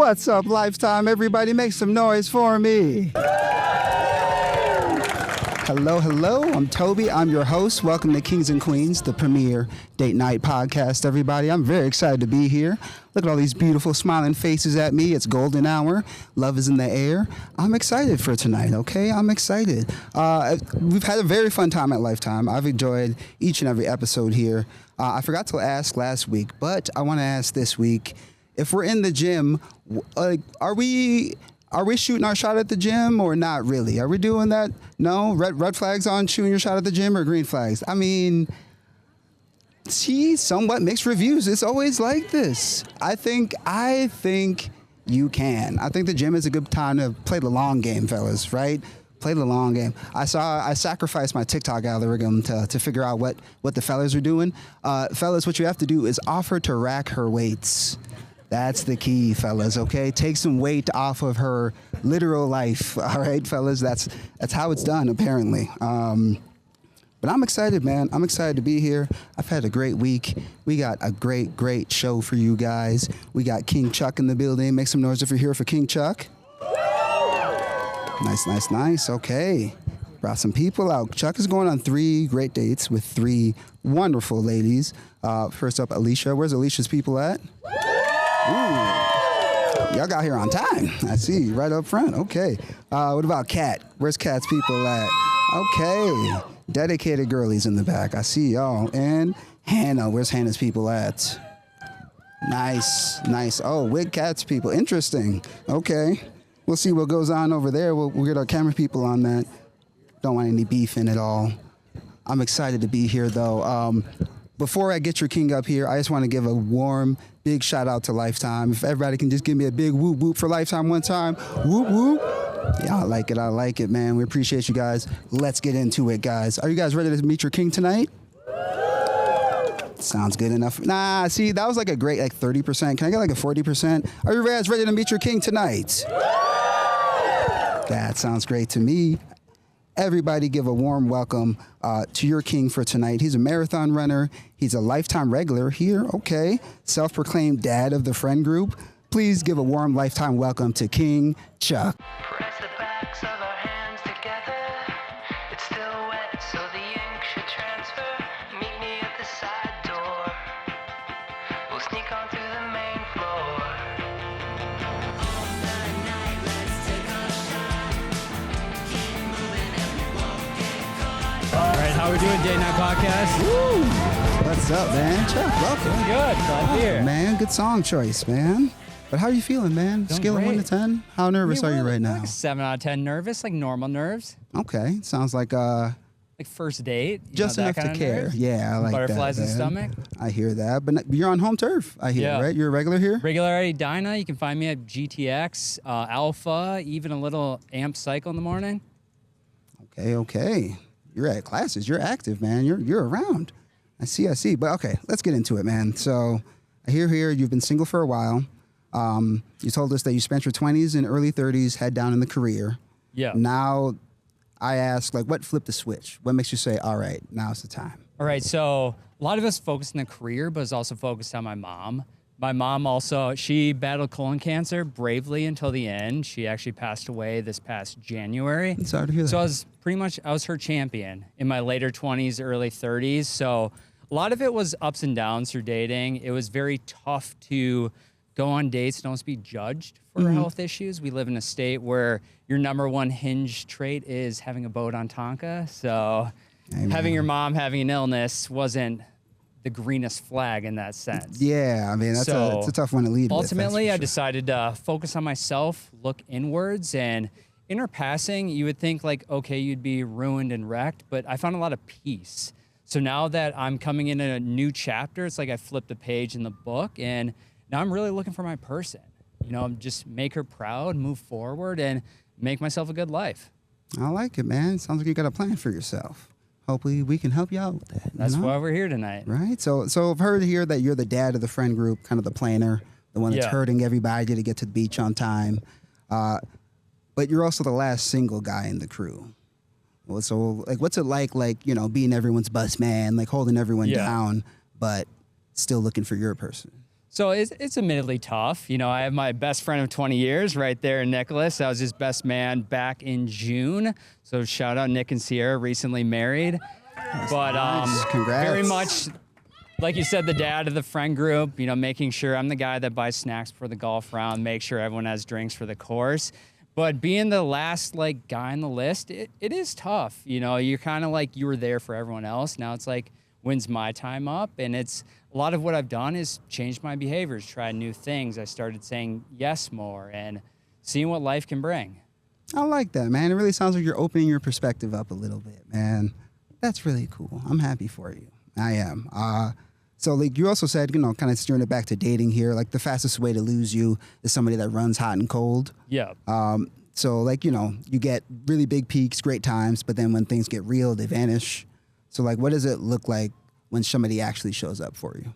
What's up, Lifetime? Everybody make some noise for me. Hello, hello. I'm Toby. I'm your host. Welcome to Kings and Queens, the premier date night podcast, everybody. I'm very excited to be here. Look at all these beautiful smiling faces at me. It's golden hour. Love is in the air. I'm excited for tonight, okay? I'm excited. We've had a very fun time at Lifetime. I've enjoyed each and every episode here. I forgot to ask last week, but I want to ask this week, if we're in the gym, are we shooting our shot at the gym or not really? Are we doing that? No? Red flags on shooting your shot at the gym or green flags? I mean, see, somewhat mixed reviews. It's always like this. I think you can. I think the gym is a good time to play the long game, fellas, right? Play the long game. I sacrificed my TikTok algorithm to figure out what the fellas are doing. Fellas, what you have to do is offer to rack her weights. That's the key, fellas, okay? Take some weight off of her literal life, all right, fellas? That's how it's done, apparently. But I'm excited, man. I'm excited to be here. I've had a great week. We got a great show for you guys. We got King Chuck in the building. Make some noise if you're here for King Chuck. Nice. Okay. Brought some people out. Chuck is going on 3 great dates with 3 wonderful ladies. First up, Alicia. Where's Alicia's people at? Ooh, y'all got here on time. I see, right up front. Okay. What about Kat? Where's Kat's people at? Okay. Dedicated girlies in the back. I see y'all. And Hannah. Where's Hannah's people at? Nice. Oh, with Kat's people. Interesting. Okay. We'll see what goes on over there. We'll get our camera people on that. Don't want any beefing at all. I'm excited to be here, though. Before I get your king up here, I just want to give a warm, big shout out to Lifetime. If everybody can just give me a big whoop whoop for Lifetime one time. Whoop whoop. Yeah, I like it, man. We appreciate you guys. Let's get into it, guys. Are you guys ready to meet your king tonight? Sounds good enough. Nah, see, that was like a great 30%. Can I get like a 40%? Are you guys ready to meet your king tonight? That sounds great to me. Everybody give a warm welcome to your king for tonight. He's a marathon runner. He's a Lifetime regular here. Okay. Self-proclaimed dad of the friend group. Please give a warm Lifetime welcome to King Chuck. Press the backs of our hands together. It's still wet, so the ink should transfer. Meet me at the side door. We'll sneak onto the main floor. All night, let's take a shot. Keep moving and we won't get caught. All right, how we doing, Day Night Podcast? Woo! What's up, man? Chuck, welcome. Doing good. Glad to hear. Man, good song choice, man. But how are you feeling, man? Doing Scale of 1 to 10? How nervous are you right now? Like 7 out of 10 nervous, like normal nerves. Okay. Sounds like Like first date. just enough to care. Nerves. Yeah, I like Butterflies that, in the man. stomach. I hear that. But you're on home turf, I hear, Yeah. right? You're a regular here? Regularity Dyna. You can find me at GTX, Alpha, even a little amp cycle in the morning. Okay. You're at classes. You're active, man. You're around. I see. But okay, let's get into it, man. So I hear here you've been single for a while. You told us that you spent your 20s and early 30s head down in the career. Yeah. Now I ask, what flipped the switch? What makes you say, all right, now's the time? All right, so a lot of us focused on the career, but it's also focused on my mom. My mom also, she battled colon cancer bravely until the end. She actually passed away this past January. I'm sorry to hear that. So I was her champion in my later 20s, early 30s. So a lot of it was ups and downs through dating. It was very tough to go on dates, don't be judged for health issues. We live in a state where your number one hinge trait is having a boat on Tonka. So having your mom having an illness wasn't the greenest flag in that sense. Yeah, I mean, it's a tough one to lead ultimately, with. I decided to focus on myself, look inwards, and in her passing, you would think okay, you'd be ruined and wrecked, but I found a lot of peace. So now that I'm coming in a new chapter, it's like I flipped a page in the book, and now I'm really looking for my person. Just make her proud, move forward, and make myself a good life. I like it, man. Sounds like you got a plan for yourself. Hopefully we can help you out with that. That's why we're here tonight. Right? So I've heard here that you're the dad of the friend group, kind of the planner, the one that's hurting everybody to get to the beach on time. But you're also the last single guy in the crew. Well, so what's it like, being everyone's bus man, holding everyone down, but still looking for your person? So it's admittedly tough. You know, I have my best friend of 20 years right there, Nicholas. I was his best man back in June. So shout out Nick and Sierra, recently married. But nice. Congrats. very much, like you said, the dad of the friend group, you know, making sure I'm the guy that buys snacks for the golf round, make sure everyone has drinks for the course. But being the last like guy on the list, it is tough. You know, you're kind of like you were there for everyone else. Now it's like, when's my time up? And it's a lot of what I've done is changed my behaviors, tried new things. I started saying yes more and seeing what life can bring. I like that, man. It really sounds like you're opening your perspective up a little bit, man. That's really cool. I'm happy for you. I am. So like you also said, you know, kind of steering it back to dating here, like the fastest way to lose you is somebody that runs hot and cold. Yeah. So like, you know, you get really big peaks, great times, but then when things get real, they vanish. So like, what does it look like when somebody actually shows up for you?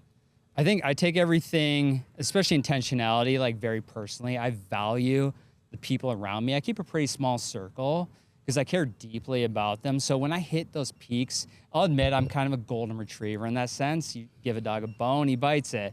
I think I take everything, especially intentionality, like very personally. I value the people around me. I keep a pretty small circle because I care deeply about them. So when I hit those peaks, I'll admit I'm kind of a golden retriever in that sense. You give a dog a bone, he bites it.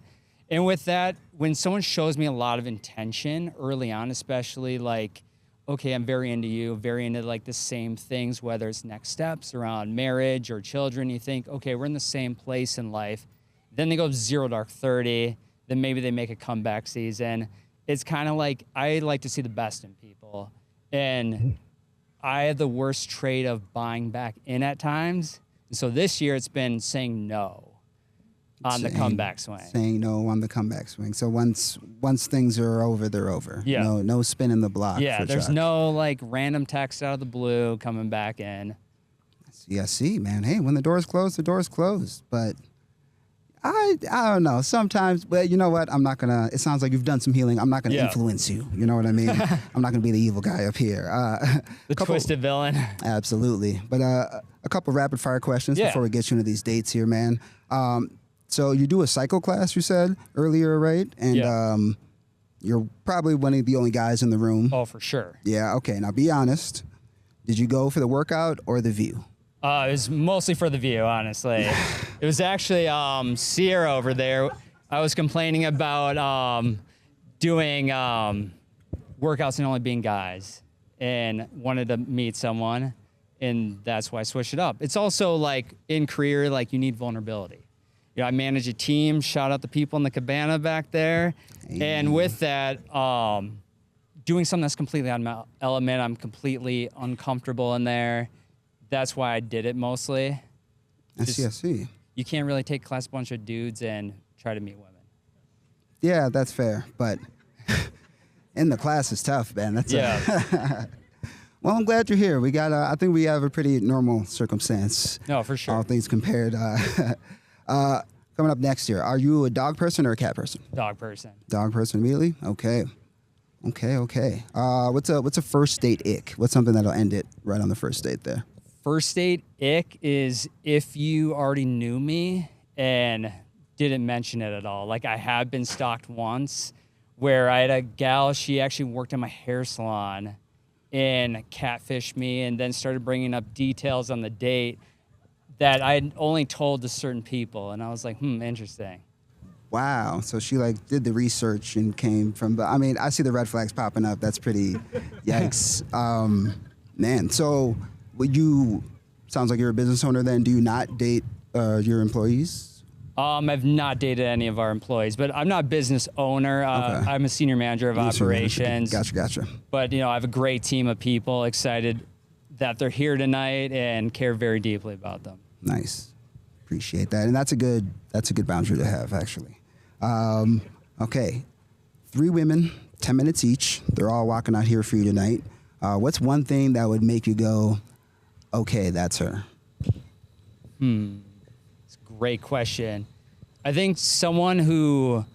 And with that, when someone shows me a lot of intention early on, especially like, okay, I'm very into you, very into like the same things, whether it's next steps around marriage or children, you think, okay, we're in the same place in life. Then they go 0 dark 30, then maybe they make a comeback season. It's kind of like, I like to see the best in people. And I have the worst trait of buying back in at times. And so this year it's been saying no on the comeback swing. Saying no on the comeback swing. So once things are over, they're over. Yeah. No spinning the block. Yeah, for there's Chuck. no like random text out of the blue coming back in. Yeah, see, man. Hey, when the door's closed, the door's closed. But I don't know. Sometimes, well, you know what? I'm not going to, it sounds like you've done some healing. I'm not going to influence you. You know what I mean? I'm not going to be the evil guy up here. The twisted villain. Absolutely. But a couple rapid fire questions before we get you into these dates here, man. So you do a cycle class, you said earlier, right? And you're probably one of the only guys in the room. Oh, for sure. Yeah, okay. Now be honest. Did you go for the workout or the view? It was mostly for the view, honestly. It was actually Sierra over there. I was complaining about doing workouts and only being guys and wanted to meet someone, and that's why I switched it up. It's also like in career, like you need vulnerability. You know, I manage a team, shout out the people in the cabana back there. Hey. And with that, doing something that's completely on my element, I'm completely uncomfortable in there. That's why I did it mostly. I see. You can't really take a class bunch of dudes and try to meet women. Yeah, that's fair. But in the class is tough, man. That's Well, I'm glad you're here. We got, I think we have a pretty normal circumstance. No, for sure. All things compared. Coming up next year, are you a dog person or a cat person? Dog person. Dog person immediately? Okay. What's a first date ick? What's something that'll end it right on the first date there? First date ick is if you already knew me and didn't mention it at all. Like I have been stalked once where I had a gal, she actually worked in my hair salon and catfished me and then started bringing up details on the date that I had only told to certain people. And I was like, interesting. Wow. So she like did the research and came from, I mean, I see the red flags popping up. That's pretty yikes. Man, so sounds like you're a business owner then. Do you not date your employees? I've not dated any of our employees, but I'm not a business owner. Okay. I'm a senior manager of operations. Gotcha. But, you know, I have a great team of people excited that they're here tonight and care very deeply about them. Nice. Appreciate that. And that's a good boundary to have, actually. Okay. 3 women, 10 minutes each. They're all walking out here for you tonight. What's one thing that would make you go, okay, that's her? It's a great question. I think someone who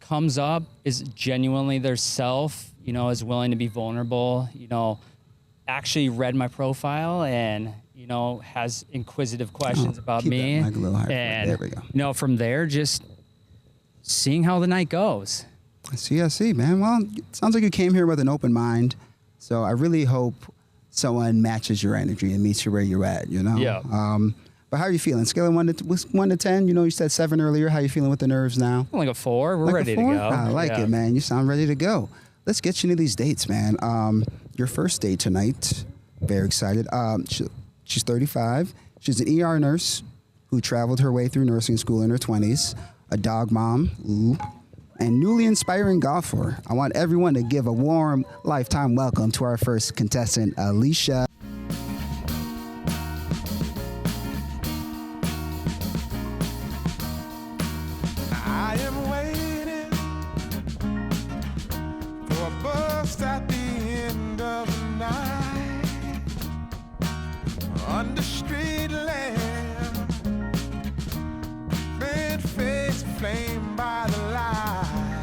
comes up is genuinely their self, you know, is willing to be vulnerable, you know, actually read my profile and, you know, has inquisitive questions about me. That mic a little higher. And, there we go. you know, from there, just seeing how the night goes. I see, man. Well, it sounds like you came here with an open mind. So I really hope someone matches your energy and meets you where you're at, you know? Yeah. But how are you feeling? Scale of 1 to 10. You know, you said 7 earlier. How you feeling with the nerves now? Like a 4. We're Like ready a to 4? go. I like it, man. You sound ready to go. Let's get you into these dates, man. Your first date tonight. Very excited. She's 35. She's an ER nurse who traveled her way through nursing school in her 20s. A dog mom. Ooh. And newly inspiring golfer. I want everyone to give a warm lifetime welcome to our first contestant, Alicia. I am waiting for a bus at the end of the night under street lamp, red face flame by the light.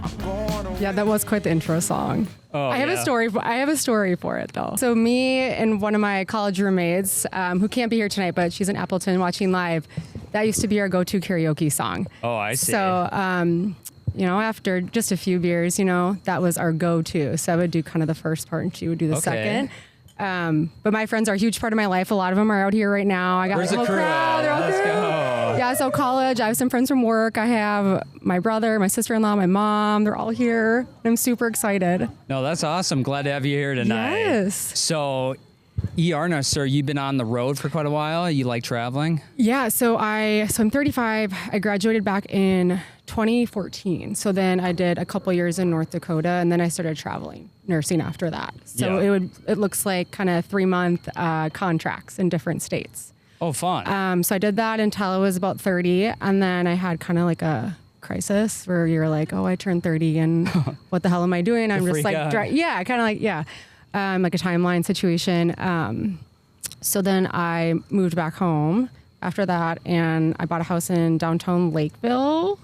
I'm going Yeah, that was quite the intro song. Oh, I have yeah. a story. I have a story for it though. So me and one of my college roommates, who can't be here tonight, but she's in Appleton watching live. That used to be our go-to karaoke song. Oh, I see. So, after just a few beers, that was our go-to. So I would do kind of the first part, and she would do the Okay. second. But my friends are a huge part of my life. A lot of them are out here right now. I got Where's the the whole crew crowd. at? They're all Let's crew. go. Yeah, so college. I have some friends from work. I have my brother, my sister-in-law, my mom. They're all here. I'm super excited. No, that's awesome. Glad to have you here tonight. Yes. So, ER nurse, sir, you've been on the road for quite a while. You like traveling? Yeah, so I'm 35. I graduated back in 2014. So then I did a couple years in North Dakota, and then I started traveling nursing after that. So Yeah. it looks like kind of 3-month contracts in different states. Oh, fun. So I did that until I was about 30, and then I had kind of like a crisis where you're like, oh, I turned 30, and what the hell am I doing? I'm just freak like, out. like a timeline situation. So then I moved back home after that, and I bought a house in downtown Lakeville.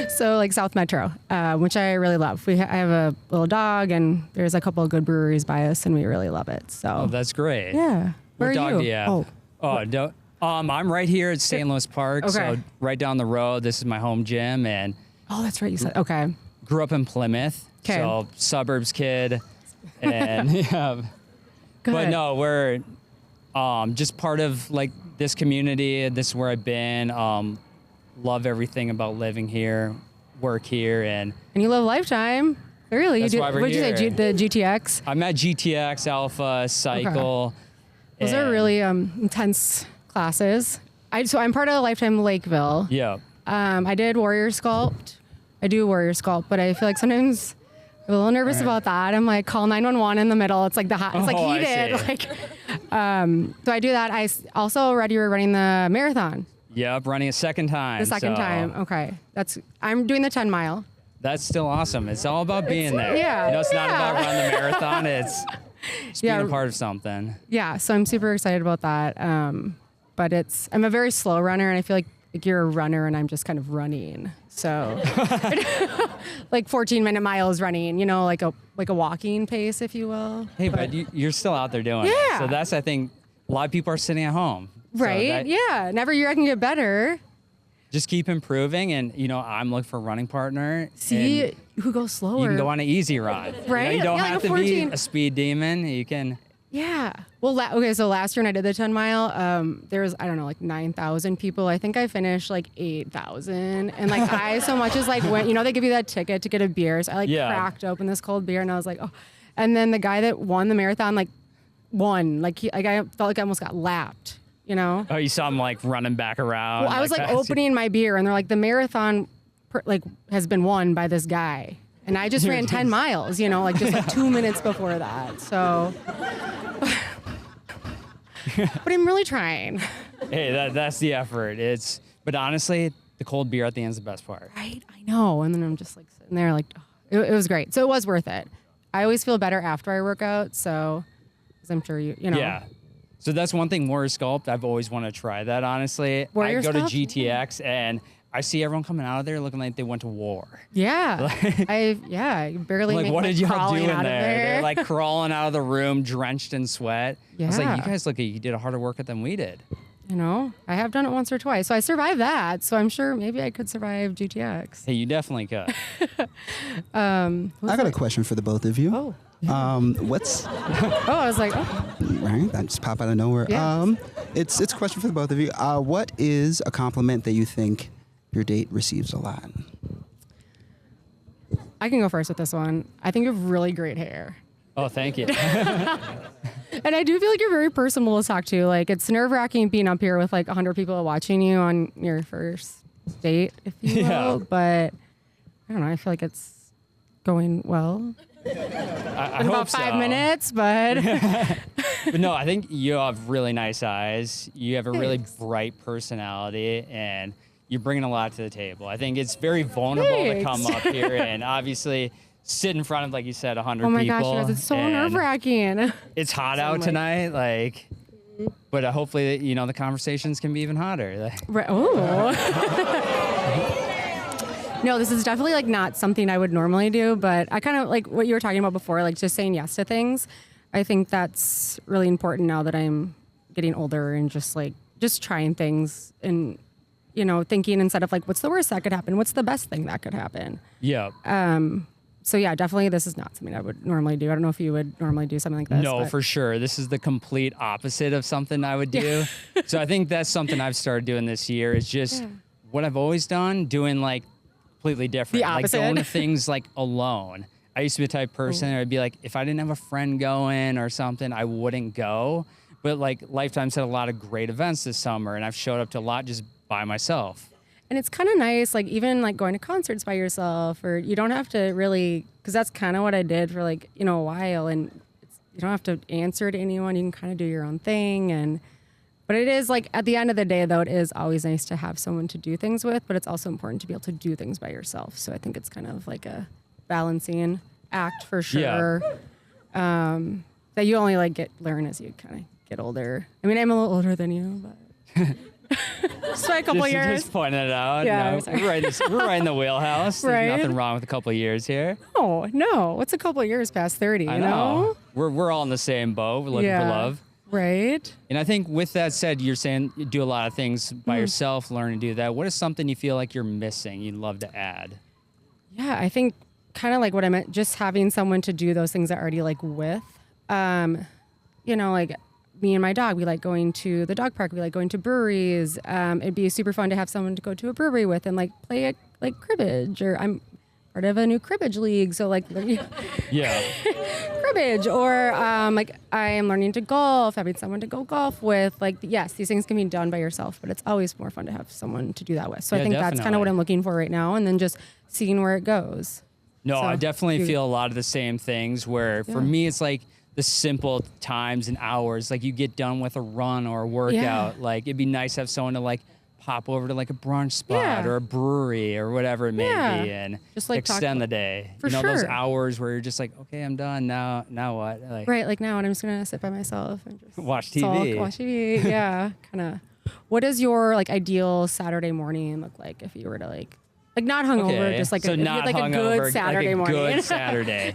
So like South Metro, which I really love. I have a little dog, and there's a couple of good breweries by us, and we really love it. So Oh, that's great. yeah. Where What are dog you? do you have? I'm right here at St. Louis Park, so Okay. right down the road. This is my home gym, and Oh, that's right. You said okay. grew up in Plymouth, 'Kay. so suburbs kid, and yeah. Good. But no, we're just part of like this community. This is where I've been. Love everything about living here, work here, and And you love Lifetime. Really? That's you do, why we're what'd you say? here. The GTX? I'm at GTX, Alpha, Cycle. Those are and- really intense classes. So I'm part of Lifetime Lakeville. Yeah. I did Warrior Sculpt. I do Warrior Sculpt, but I feel like sometimes I'm a little nervous about that. I'm like, call 911 in the middle. It's like it's like Oh, I heated. see. Like, so I do that. I also already were running the marathon Yep, running a second time. the second so time. Okay, I'm doing the 10 mile. That's still awesome. It's all about being there. yeah, You know, it's not yeah. about running the marathon. It's just being Yeah. a part of something. Yeah, so I'm super excited about that. But I'm a very slow runner, and I feel like you're a runner, and I'm just kind of running. So, like 14-minute miles running, like a walking pace, if you will. Hey, but you're still out there doing it. Yeah. So that's, I think, a lot of people are sitting at home. So Right? that- Yeah. And every year I can get better. Just keep improving. And, I'm looking for a running partner. See and who goes slower. you can go on an easy run. Right? You don't Yeah, like have a to be 14. a speed demon. You can. Yeah. Well, okay. So last year when I did the 10 mile, there was, I don't know, like 9,000 people. I think I finished like 8,000. And like I so much as like went, they give you that ticket to get a beer. So I like Yeah. cracked open this cold beer, and I was like, oh. And then the guy that won the marathon, won. I felt like I almost got lapped, Oh, you saw him like running back around. Well, I was like past you. opening my beer, and they're like, the marathon has been won by this guy. And I just ran 10 miles, just 2 minutes before that. So, but I'm really trying. Hey, that's the effort. But honestly, the cold beer at the end is the best part. Right? I know. And then I'm just like sitting there like, oh, it was great. So it was worth it. I always feel better after I work out. So, because I'm sure you know. Yeah. So that's one thing, Warrior Sculpt. I've always wanted to try that, honestly. Warrior I go Sculpt? to GTX and I see everyone coming out of there looking like they went to war. Yeah. I barely Like, make what my did y'all do crawling in out there? of there. They're like crawling out of the room, drenched in sweat. I was like, Yeah. you guys look like you did a harder workout than we did. you know, I have done it once or twice. So I survived that. So I'm sure maybe I could survive GTX. Hey, you definitely could. I got a question for the both of you. Oh. What's Oh, I was like, oh. right? That just pop out of nowhere. Yeah. It's a question for the both of you. What is a compliment that you think your date receives a lot? I can go first with this one. I think you have really great hair. Oh, thank you. And I do feel like you're very personable to talk to. Like, it's nerve-wracking being up here with like 100 people watching you on your first date, if you will. Yeah. But I don't know. I feel like it's going well. I In hope about 5 so. minutes, but But no, I think you have really nice eyes. You have a really Thanks. bright personality, and you're bringing a lot to the table. I think it's very vulnerable to come Thanks. up here and obviously sit in front of, like you said, 100 oh my people. gosh, you guys, it's so and nerve-wracking. It's hot So, out like- tonight, like. But hopefully, you know, the conversations can be even hotter. Right. Oh. No, this is definitely like not something I would normally do, but I kind of like what you were talking about before, like just saying yes to things. I think that's really important now that I'm getting older and just trying things and, you know, thinking instead of like, what's the worst that could happen? What's the best thing that could happen? Yeah. So yeah, definitely this is not something I would normally do. I don't know if you would normally do something like this. No, but- for sure. This is the complete opposite of something I would do. So I think that's something I've started doing this year is just what I've always done, doing like completely different. The Like opposite. going to things like alone. I used to be the type of person where I'd be like, if I didn't have a friend going or something, I wouldn't go. But like Lifetime's had a lot of great events this summer, and I've showed up to a lot just by myself. And it's kind of nice, like even like going to concerts by yourself, or you don't have to really, because that's kind of what I did for like, you know, a while. And you don't have to answer to anyone. You can kind of do your own thing. But it is like at the end of the day, though, it is always nice to have someone to do things with, but it's also important to be able to do things by yourself. So I think it's kind of like a balancing act for sure. That you only like learn as you kind of get older. I mean, I'm a little older than you, but just by a couple years. Just pointing it out. Yeah, No, I'm sorry. we're right in the wheelhouse. Right? There's nothing wrong with a couple of years here. Oh, no. What's a couple of years past 30, I you know. We're all in the same boat. We're looking for love. Right. And I think with that said, you're saying you do a lot of things by yourself, learn to do that. What is something you feel like you're missing you'd love to add? Yeah, I think kind of like what I meant, just having someone to do those things I already like with. You know, like me and my dog, we like going to the dog park. We like going to breweries. It'd be super fun to have someone to go to a brewery with and like play like cribbage, or I'm part of a new cribbage league. So like Yeah. cribbage, or like I am learning to golf, having someone to go golf with. Like, yes, these things can be done by yourself, but it's always more fun to have someone to do that with. So I Yeah, think that's kind of definitely. what I'm looking for right now, and then just seeing where it goes. No, So, I definitely you- feel a lot of the same things where for me, it's like the simple times and hours, like you get done with a run or a workout. Like it'd be nice to have someone to like pop over to like a brunch spot Yeah. or a brewery or whatever it may Yeah. be and Just, like, talk extend about- the day. For you know, those sure. hours where you're just like, okay, I'm done. Now what? Like, Right, like now, and I'm just gonna sit by myself and just Watch sulk, TV. watch TV. Yeah, kind of. What does your like ideal Saturday morning look like if you were to like not hungover, just like so if you not had, like hungover, a good Saturday like a morning? Good Saturday.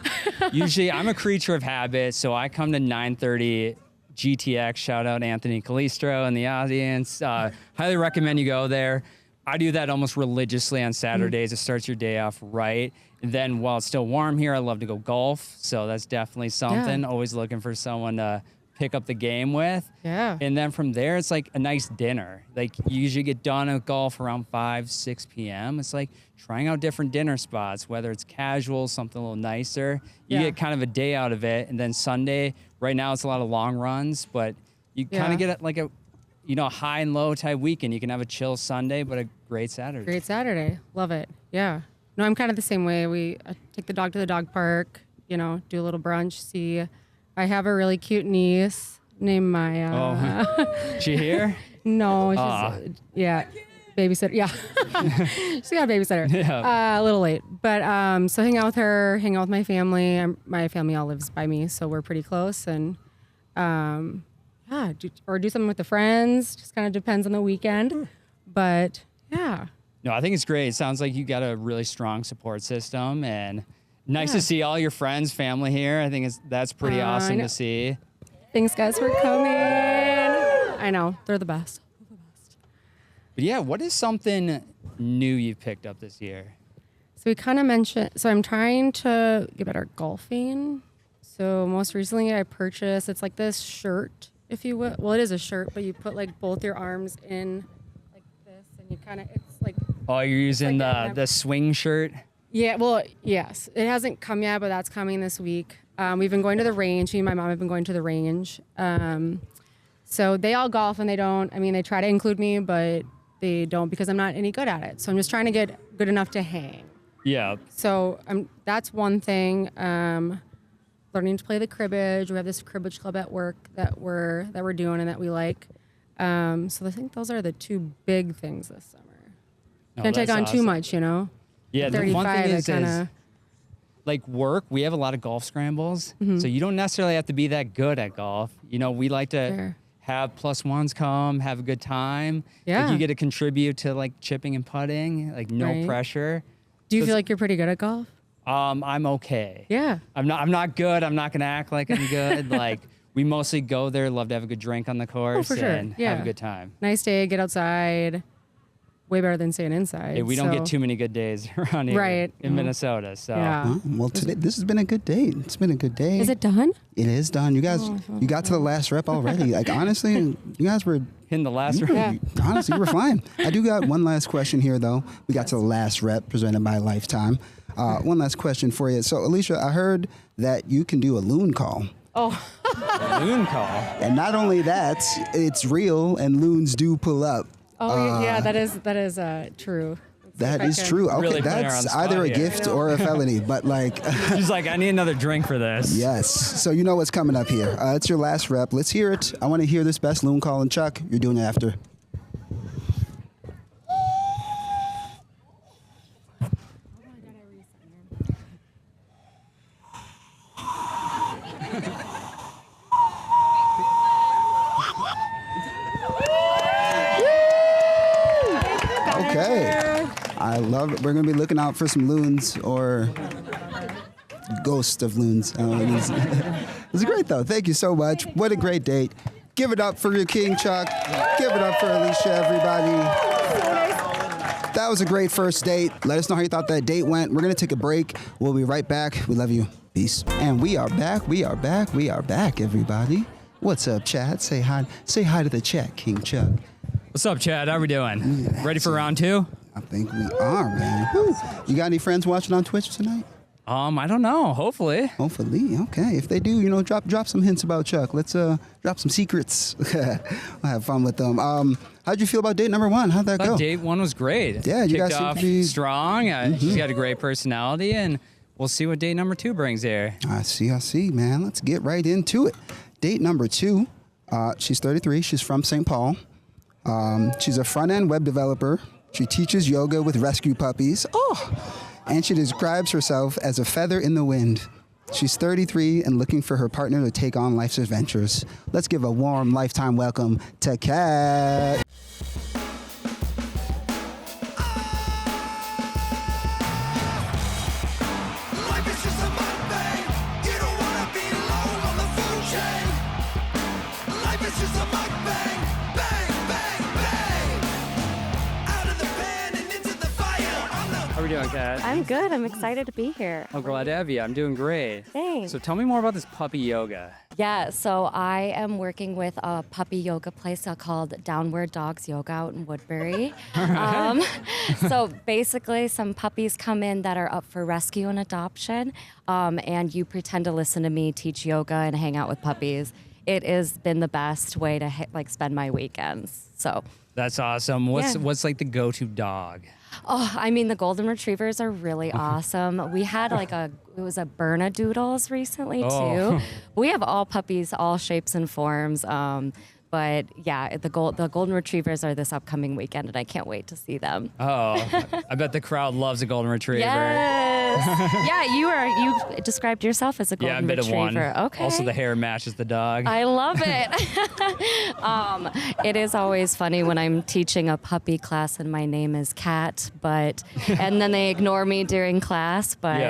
Usually, I'm a creature of habit, so I come to 9:30 GTX. Shout out Anthony Calistro in the audience. Highly recommend you go there. I do that almost religiously on Saturdays. It starts your day off right. And then while it's still warm here, I love to go golf. So that's definitely something. Always looking for someone to pick up the game with. Yeah. And then from there, it's like a nice dinner. Like you usually get done at golf around 5, 6 p.m. It's like trying out different dinner spots, whether it's casual, something a little nicer. You Yeah. get kind of a day out of it. And then Sunday, right now it's a lot of long runs, but you kind Yeah. of get like a, you know, high and low type weekend. You can have a chill Sunday, but a great Saturday. Great Saturday, love it. Yeah. No, I'm kind of the same way. I take the dog to the dog park. You know, do a little brunch. See, I have a really cute niece named Maya. Oh, she here? No, Aw. she's yeah, babysitter. Yeah, she's got a babysitter. Yeah. A little late, but so hang out with her, hang out with my family. My family all lives by me, so we're pretty close. And yeah, do something with the friends. Just kind of depends on the weekend, but yeah. No, I think it's great. It sounds like you got a really strong support system and nice to see all your friends, family here. I think that's pretty I awesome know. to see. Thanks, guys, for coming. I know they're the best. But yeah, what is something new you've picked up this year? So we kind of mentioned, so I'm trying to get better at golfing. So most recently I purchased, it's like this shirt, if you will. Well, it is a shirt, but you put like both your arms in like this and you kind of, it's like. Oh, you're using like the swing shirt? Yeah, well, yes. It hasn't come yet, but that's coming this week. We've been going to the range. Me and my mom have been going to the range. So they all golf and they don't, they try to include me, but they don't because I'm not any good at it. So I'm just trying to get good enough to hang. Yeah. So that's one thing. Learning to play the cribbage. We have this cribbage club at work that we're doing and that we like. So I think those are the two big things this summer. Can't take on too much, Yeah, the one thing is like work, we have a lot of golf scrambles. So you don't necessarily have to be that good at golf. We like to have plus ones come, have a good time. Yeah. Like you get to contribute to like chipping and putting, like no pressure. Do you feel like you're pretty good at golf? I'm okay. Yeah. I'm not good. I'm not gonna act like I'm good. Like we mostly go there, love to have a good drink on the course for sure. and have a good time. Nice day, get outside. Way better than staying inside. Hey, we don't get too many good days around here in Minnesota. So Well, today this has been a good day. It's been a good day. Is it done? It is done. You guys, you got to the last rep already. Like honestly, you guys were in the last round. Honestly, you were flying. I do got one last question here though. We got to the last rep presented by Lifetime. One last question for you. So Alicia, I heard that you can do a loon call. Oh. Loon call. And not only that, it's real and loons do pull up. Oh, yeah, that is true. That is true. Okay, Really that's either a gift or a felony, but like. She's like, I need another drink for this. Yes. So you know what's coming up here. It's your last rep. Let's hear it. I want to hear this best loon call. And Chuck, you're doing it after. Okay. I love it. We're going to be looking out for some loons or ghosts of loons. It was great, though. Thank you so much. What a great date. Give it up for your king, Chuck. Give it up for Alicia, everybody. That was a great first date. Let us know how you thought that date went. We're going to take a break. We'll be right back. We love you. Peace. And we are back. We are back. We are back, everybody. What's up, Chad? Say hi. Say hi to the chat, King Chuck. What's up, Chad? How we doing? Ready for round two? I think we are, man. Woo. You got any friends watching on Twitch tonight? I don't know. Hopefully. Hopefully. Okay. If they do, drop some hints about Chuck. Let's drop some secrets. We'll have fun with them. How'd you feel about date number one? How'd that go? Date one was great. Yeah, you guys kicked seem off to be strong. She's got a great personality, and we'll see what date number two brings here. I see, man. Let's get right into it. Date number two. She's 33. She's from St. Paul. She's a front-end web developer. She teaches yoga with rescue puppies. And she describes herself as a feather in the wind. She's 33 and looking for her partner to take on life's adventures. Let's give a warm Lifetime welcome to Kat. Life is just a mukbang. You don't wanna be low on the food chain. Life is just a mukbang. Bang, bang, bang. Out of the pan and into the fire. How are we doing, Kat? I'm good. I'm excited to be here. I'm glad to have you. I'm doing great. Thanks. So tell me more about this puppy yoga. Yeah, so I am working with a puppy yoga place called Downward Dogs Yoga out in Woodbury. So basically, some puppies come in that are up for rescue and adoption, and you pretend to listen to me teach yoga and hang out with puppies. It has been the best way to spend my weekends. So That's awesome. What's like the go-to dog? Oh, the golden retrievers are really awesome. We had it was a Bernedoodles recently too. We have all puppies, all shapes and forms. But yeah, the golden retrievers are this upcoming weekend, and I can't wait to see them. Oh, I bet the crowd loves a golden retriever. Yes. Yeah, you described yourself as a golden Yeah, a bit retriever. of one. Okay. Also, the hair matches the dog. I love it. It is always funny when I'm teaching a puppy class and my name is Kat, and then they ignore me during class. But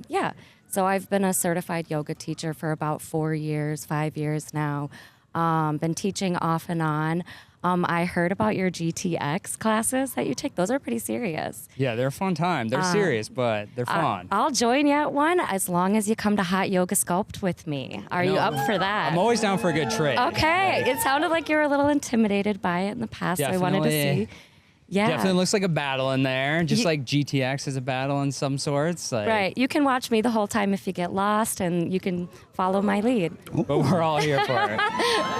yeah. So I've been a certified yoga teacher for about 5 years now. Been teaching off and on. I heard about your GTX classes that you take. Those are pretty serious. Yeah, they're a fun time. They're serious, but they're fun. I'll join you at one as long as you come to Hot Yoga Sculpt with me. Are you up for that? I'm always down for a good trade. Okay. It sounded like you were a little intimidated by it in the past. So I wanted to see. Yeah. Definitely looks like a battle in there, just like GTX is a battle in some sorts. Like, Right. You can watch me the whole time if you get lost, and you can follow my lead. But we're all here for it.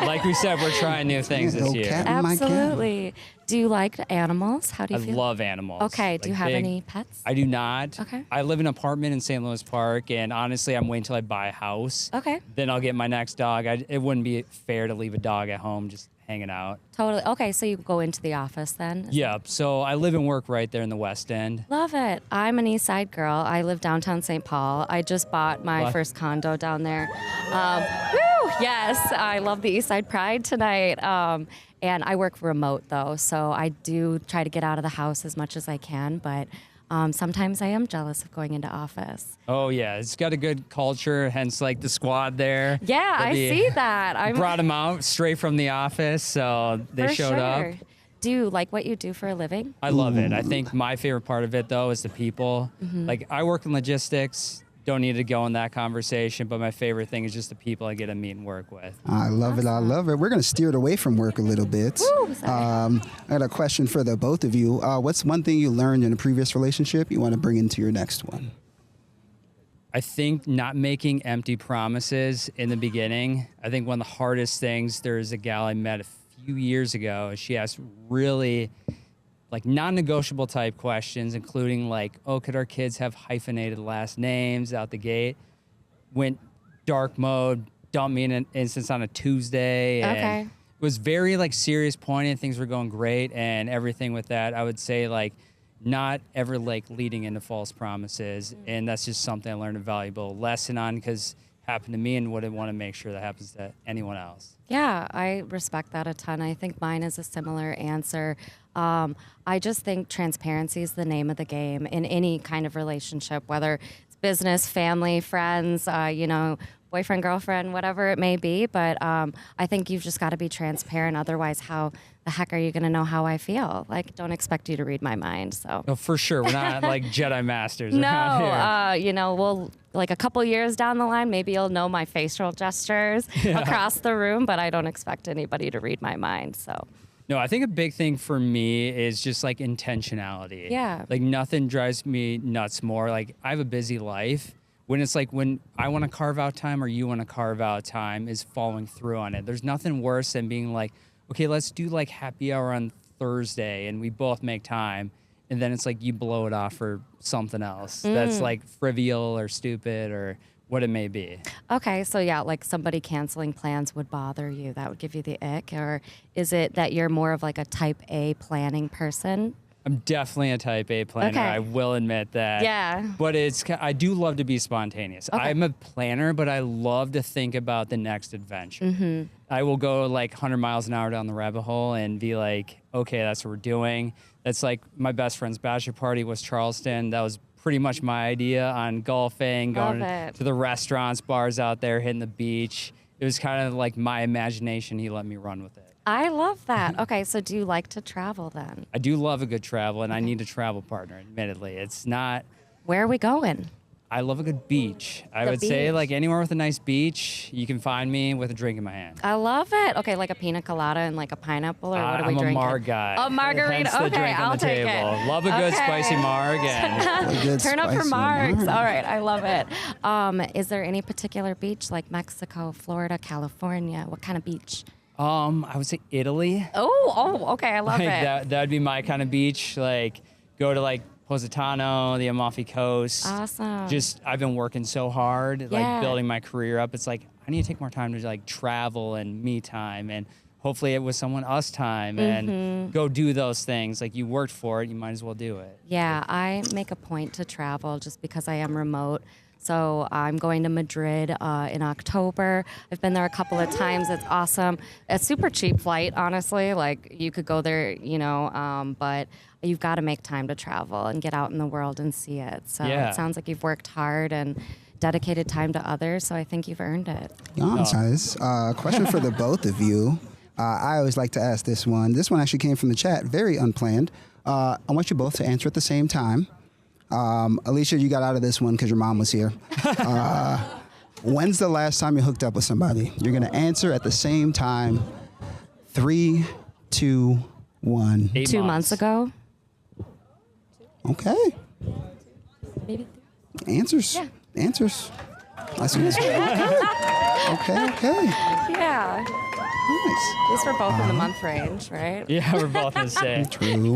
Like we said, we're trying new things this year. Absolutely. Do you like animals? How do you feel? I love animals. Okay. Do you have any pets? I do not. Okay. I live in an apartment in St. Louis Park, and honestly, I'm waiting till I buy a house. Okay. Then I'll get my next dog. It wouldn't be fair to leave a dog at home just hanging out. Totally. Okay. So you go into the office then? Yeah. So I live and work right there in the West End. Love it. I'm an East Side girl. I live downtown St. Paul. I just bought my first condo down there. Woo! Yes, I love the East Side Pride tonight. And I work remote though, so I do try to get out of the house as much as I can. But sometimes I am jealous of going into office. Oh yeah, it's got a good culture. Hence, like the squad there. Yeah, I see that. I brought them out straight from the office, so they showed up. Do you like what you do for a living? I love it. I think my favorite part of it, though, is the people. Mm-hmm. Like, I work in logistics. Don't need to go in that conversation, but my favorite thing is just the people I get to meet and work with. I love it. I love it. We're going to steer it away from work a little bit. Woo, I got a question for the both of you. What's one thing you learned in a previous relationship you want to bring into your next one? I think not making empty promises in the beginning. I think one of the hardest things, there's a gal I met a few years ago. She asked really like non-negotiable type questions, including like, oh, could our kids have hyphenated last names out the gate? Went dark mode, dumped me in an instance on a Tuesday. And Okay. it was very like serious, poignant. Things were going great and everything with that. I would say like not ever like leading into false promises. And that's just something I learned a valuable lesson on because it happened to me and wouldn't want to make sure that happens to anyone else. Yeah, I respect that a ton. I think mine is a similar answer. I just think transparency is the name of the game in any kind of relationship, whether it's business, family, friends, boyfriend, girlfriend, whatever it may be. But I think you've just got to be transparent. Otherwise, how the heck are you going to know how I feel? Like, don't expect you to read my mind. So. Oh, for sure. We're not like Jedi Masters around here. We'll like a couple years down the line, maybe you'll know my facial gestures across the room, but I don't expect anybody to read my mind. So. No, I think a big thing for me is just like intentionality. Yeah. Like nothing drives me nuts more. Like I have a busy life. When it's like when I want to carve out time or you want to carve out time is following through on it. There's nothing worse than being like, okay, let's do like happy hour on Thursday and we both make time. And then it's like you blow it off for something else that's like trivial or stupid or what it may be. Okay, so yeah, like somebody canceling plans would bother you. That would give you the ick. Or is it that you're more of like a type A planning person? I'm definitely a type A planner. Okay. I will admit that. Yeah. But I do love to be spontaneous. Okay. I'm a planner, but I love to think about the next adventure. Mm-hmm. I will go like 100 miles an hour down the rabbit hole and be like, okay, that's what we're doing. That's like my best friend's bachelor party was Charleston. That was pretty much my idea on golfing, going to the restaurants, bars out there, hitting the beach. It was kind of like my imagination. He let me run with it. I love that. Okay, so do you like to travel then? I do love a good travel, and I need a travel partner, admittedly. It's not... Where are we going? I love a good beach. I The would say beach. like anywhere with a nice beach, you can find me with a drink in my hand. I love it. Okay, like a pina colada and like a pineapple, or what are we I'm drinking? a marg guy. Oh, margarita. Hence the Okay, drink on I'll the take table. it. Love a good Okay. spicy marg. And A good Turn up for spicy margs. marg. All right, I love it. Is there any particular beach like Mexico, Florida, California? What kind of beach? I would say Italy. Oh, okay, I love Like it. that'd be my kind of beach. Like go to like Positano, the Amalfi Coast. Awesome. I've been working so hard, Yeah. like building my career up. It's like I need to take more time to like travel and me time and hopefully it was someone us time and go do those things. Like you worked for it, you might as well do it. Yeah, I make a point to travel just because I am remote. So I'm going to Madrid in October. I've been there a couple of times. It's awesome. A super cheap flight, honestly. Like you could go there, but you've got to make time to travel and get out in the world and see it. So Yeah. it sounds like you've worked hard. And dedicated time to others. So I think you've earned it. Guys, question for the both of you. I always like to ask this one. This one actually came from the chat, very unplanned. I want you both to answer at the same time. Alicia, you got out of this one because your mom was here. When's the last time you hooked up with somebody? You're going to answer at the same time. 3, 2, 1. 2 months ago. Okay. Maybe. Answers. Yeah. Answers. I see this. Okay. Yeah. Nice. At least we're both in the month range, right? Yeah, we're both the same. True.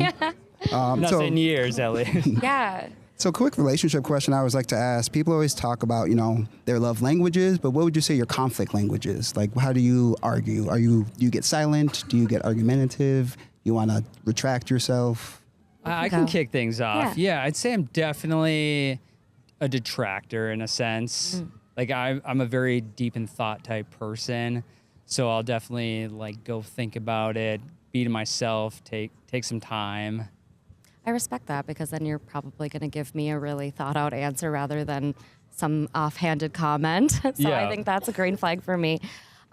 Not saying years, at least. Yeah. So quick relationship question I always like to ask. People always talk about, their love languages, but what would you say your conflict language is? Like, how do you argue? Do you get silent? Do you get argumentative? You want to retract yourself? I can kick things off. Yeah. Yeah, I'd say I'm definitely a detractor in a sense. Like I'm a very deep in thought type person. So I'll definitely go think about it, be to myself, take some time. I respect that because then you're probably going to give me a really thought out answer rather than some offhanded comment. So Yeah. I think that's a green flag for me.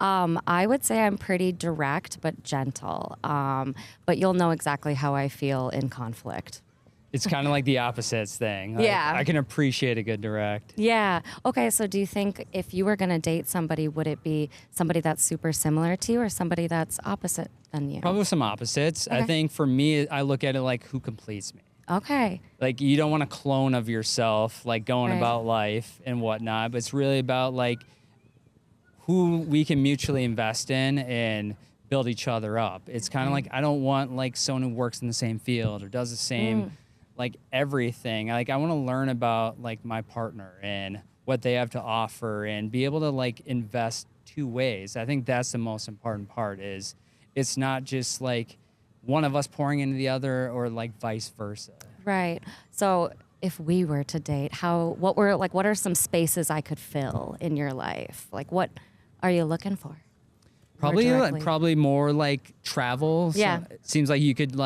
I would say I'm pretty direct but gentle. But you'll know exactly how I feel in conflict. It's kind of like the opposites thing. Yeah. I can appreciate a good direct. Yeah. Okay, so do you think if you were going to date somebody, would it be somebody that's super similar to you or somebody that's opposite than you? Probably some opposites. I Okay. think for me, I look at it like who completes me. Okay. Like you don't want a clone of yourself, going Right. about life and whatnot, but it's really about who we can mutually invest in and build each other up. It's kind of like I don't want someone who works in the same field or does the same everything. I want to learn about my partner and what they have to offer and be able to invest two ways. I think that's the most important part is it's not just one of us pouring into the other or vice versa. Right. So if we were to date, what are some spaces I could fill in your life? What are you looking for? Probably more travel. Yeah. So it seems like you could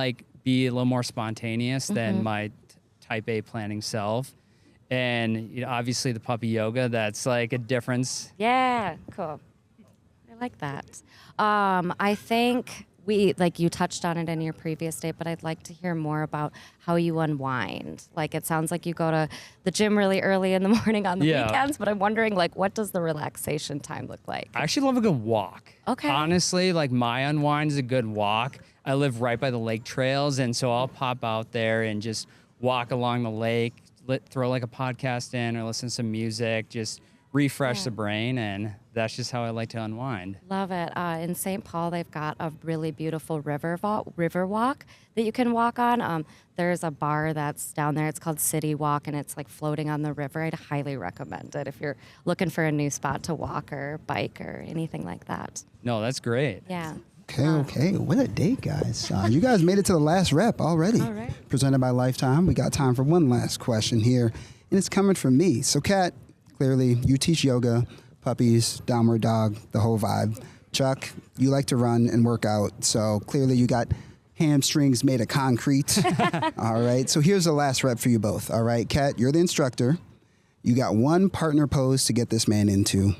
be a little more spontaneous than my type A planning self. And obviously the puppy yoga, that's a difference. Yeah, cool. I like that. I think you touched on it in your previous date, but I'd like to hear more about how you unwind. It sounds like you go to the gym really early in the morning on the weekends, but I'm wondering what does the relaxation time look like? I actually love a good walk. Okay. Honestly, my unwind is a good walk. I live right by the lake trails, and so I'll pop out there and just walk along the lake, throw a podcast in or listen to some music, just refresh the brain, and that's just how I like to unwind. Love it. In St. Paul, they've got a really beautiful river walk that you can walk on. There's a bar that's down there. It's called City Walk, and it's floating on the river. I'd highly recommend it if you're looking for a new spot to walk or bike or anything like that. No, that's great. Yeah. Okay. What a date, guys. You guys made it to the last rep already. All right. Presented by Lifetime. We got time for one last question here, and it's coming from me. So, Kat, clearly you teach yoga, puppies, downward dog, the whole vibe. Chuck, you like to run and work out, so clearly you got hamstrings made of concrete. All right, so here's the last rep for you both. All right, Kat, you're the instructor. You got one partner pose to get this man into.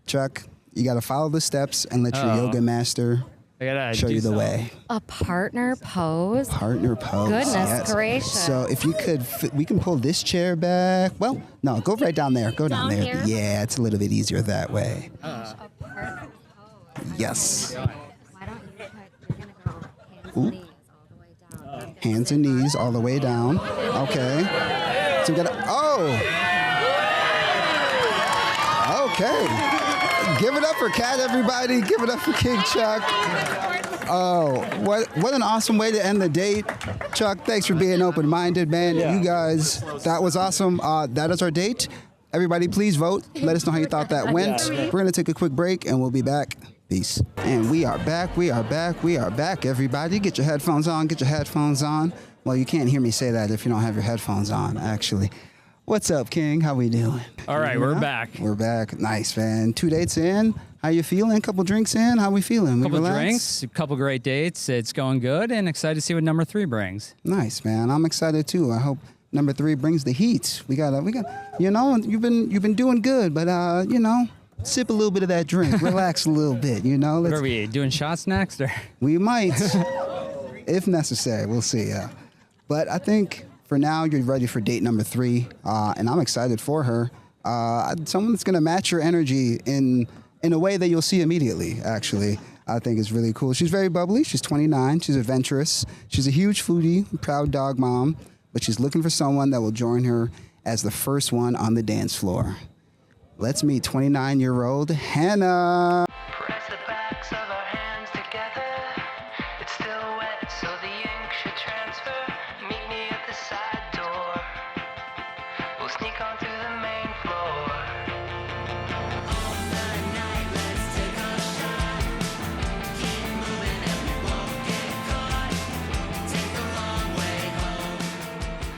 Chuck, you got to follow the steps and let your yoga master I gotta show do you the something. way. A partner pose? Partner pose. Goodness gracious. So if you could, we can pull this chair back. Well, no, go right down there. Go down there. here? Yeah, it's a little bit easier that way. A partner pose. Yes. Why don't you you're gonna go hands and knees all the way down. Hands and knees all the way down. Okay. So we got Okay. Give it up for Kat, everybody. Give it up for King Chuck. Oh, what an awesome way to end the date. Chuck, thanks for being open-minded, man. Yeah. You guys, that was awesome. That is our date. Everybody, please vote. Let us know how you thought that went. We're going to take a quick break, and we'll be back. Peace. And we are back. We are back, everybody. Get your headphones on. Get your headphones on. Well, you can't hear me say that if you don't have your headphones on, actually. What's up, King? How we doing? All right, we're back. We're back. Nice, man. 2 dates in. How you feeling? Couple drinks in. How we feeling? Couple drinks, a couple great dates. It's going good, and excited to see what number 3 brings. Nice, man. I'm excited too. I hope Number 3 brings the heat. We got. You know, you've been doing good, but you know, sip a little bit of that drink, relax a little bit. You know, What are we doing shots next? Or? we might, if necessary. We'll see. Yeah, but I think for now you're ready for date number 3, and I'm excited for her. Someone that's gonna match your energy in a way that you'll see immediately. Actually, I think is really cool. She's very bubbly. She's 29. She's adventurous. She's a huge foodie, proud dog mom. But she's looking for someone that will join her as the first one on the dance floor. Let's meet 29-year-old Hannah. Press the backs of our hands together. It's still wet, so the ink should transfer. Meet me at the side door. We'll sneak onto the main floor.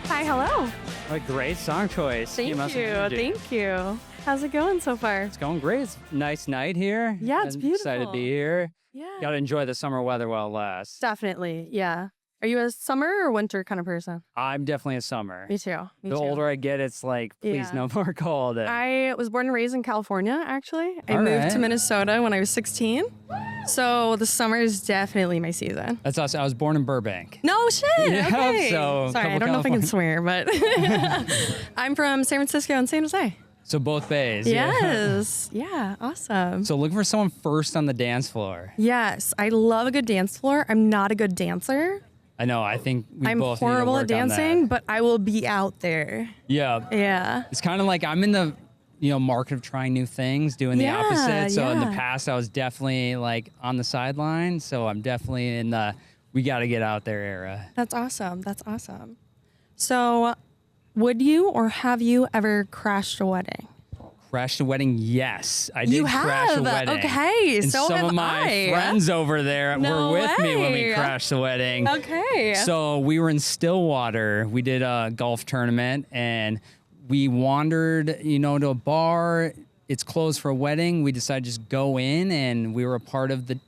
Hi, hello. A great song choice. Thank must you. have did. Thank you. How's it going so far? It's going great. It's a nice night here. Yeah, it's I'm excited to be beautiful. here. Yeah. Got to enjoy the summer weather while it lasts. Definitely. Yeah. Are you a summer or winter kind of person? I'm definitely a summer. Me too. Me The too. older I get, it's like, please, Yeah. no more cold. I was born and raised in California, actually. I All moved right. to Minnesota when I was 16. So the summer is definitely my season. That's awesome. I was born in Burbank. No shit. Yeah, Okay. so Sorry, I couple don't know if I can California- swear, but I'm from San Francisco and San Jose. So both bays. Yes. Yeah. Awesome. So looking for someone first on the dance floor. Yes. I love a good dance floor. I'm not a good dancer. I know. I think we I'm both horrible need at to work on dancing, that. but I will be out there. Yeah. Yeah. It's kind of like I'm in the market of trying new things, doing the Yeah, opposite. So in the yeah. past, I was definitely like on the sideline. So I'm definitely in the we got to get out there era. That's awesome. That's awesome. So, would you or have you ever crashed a wedding? Crashed a wedding? Yes, I did You crash a have? wedding. Okay, and so some have of my I. friends over there No were with me when we way. crashed the wedding. Okay. So we were in Stillwater. We did a golf tournament and we wandered, to a bar. It's closed for a wedding. We decided to just go in and we were a part of the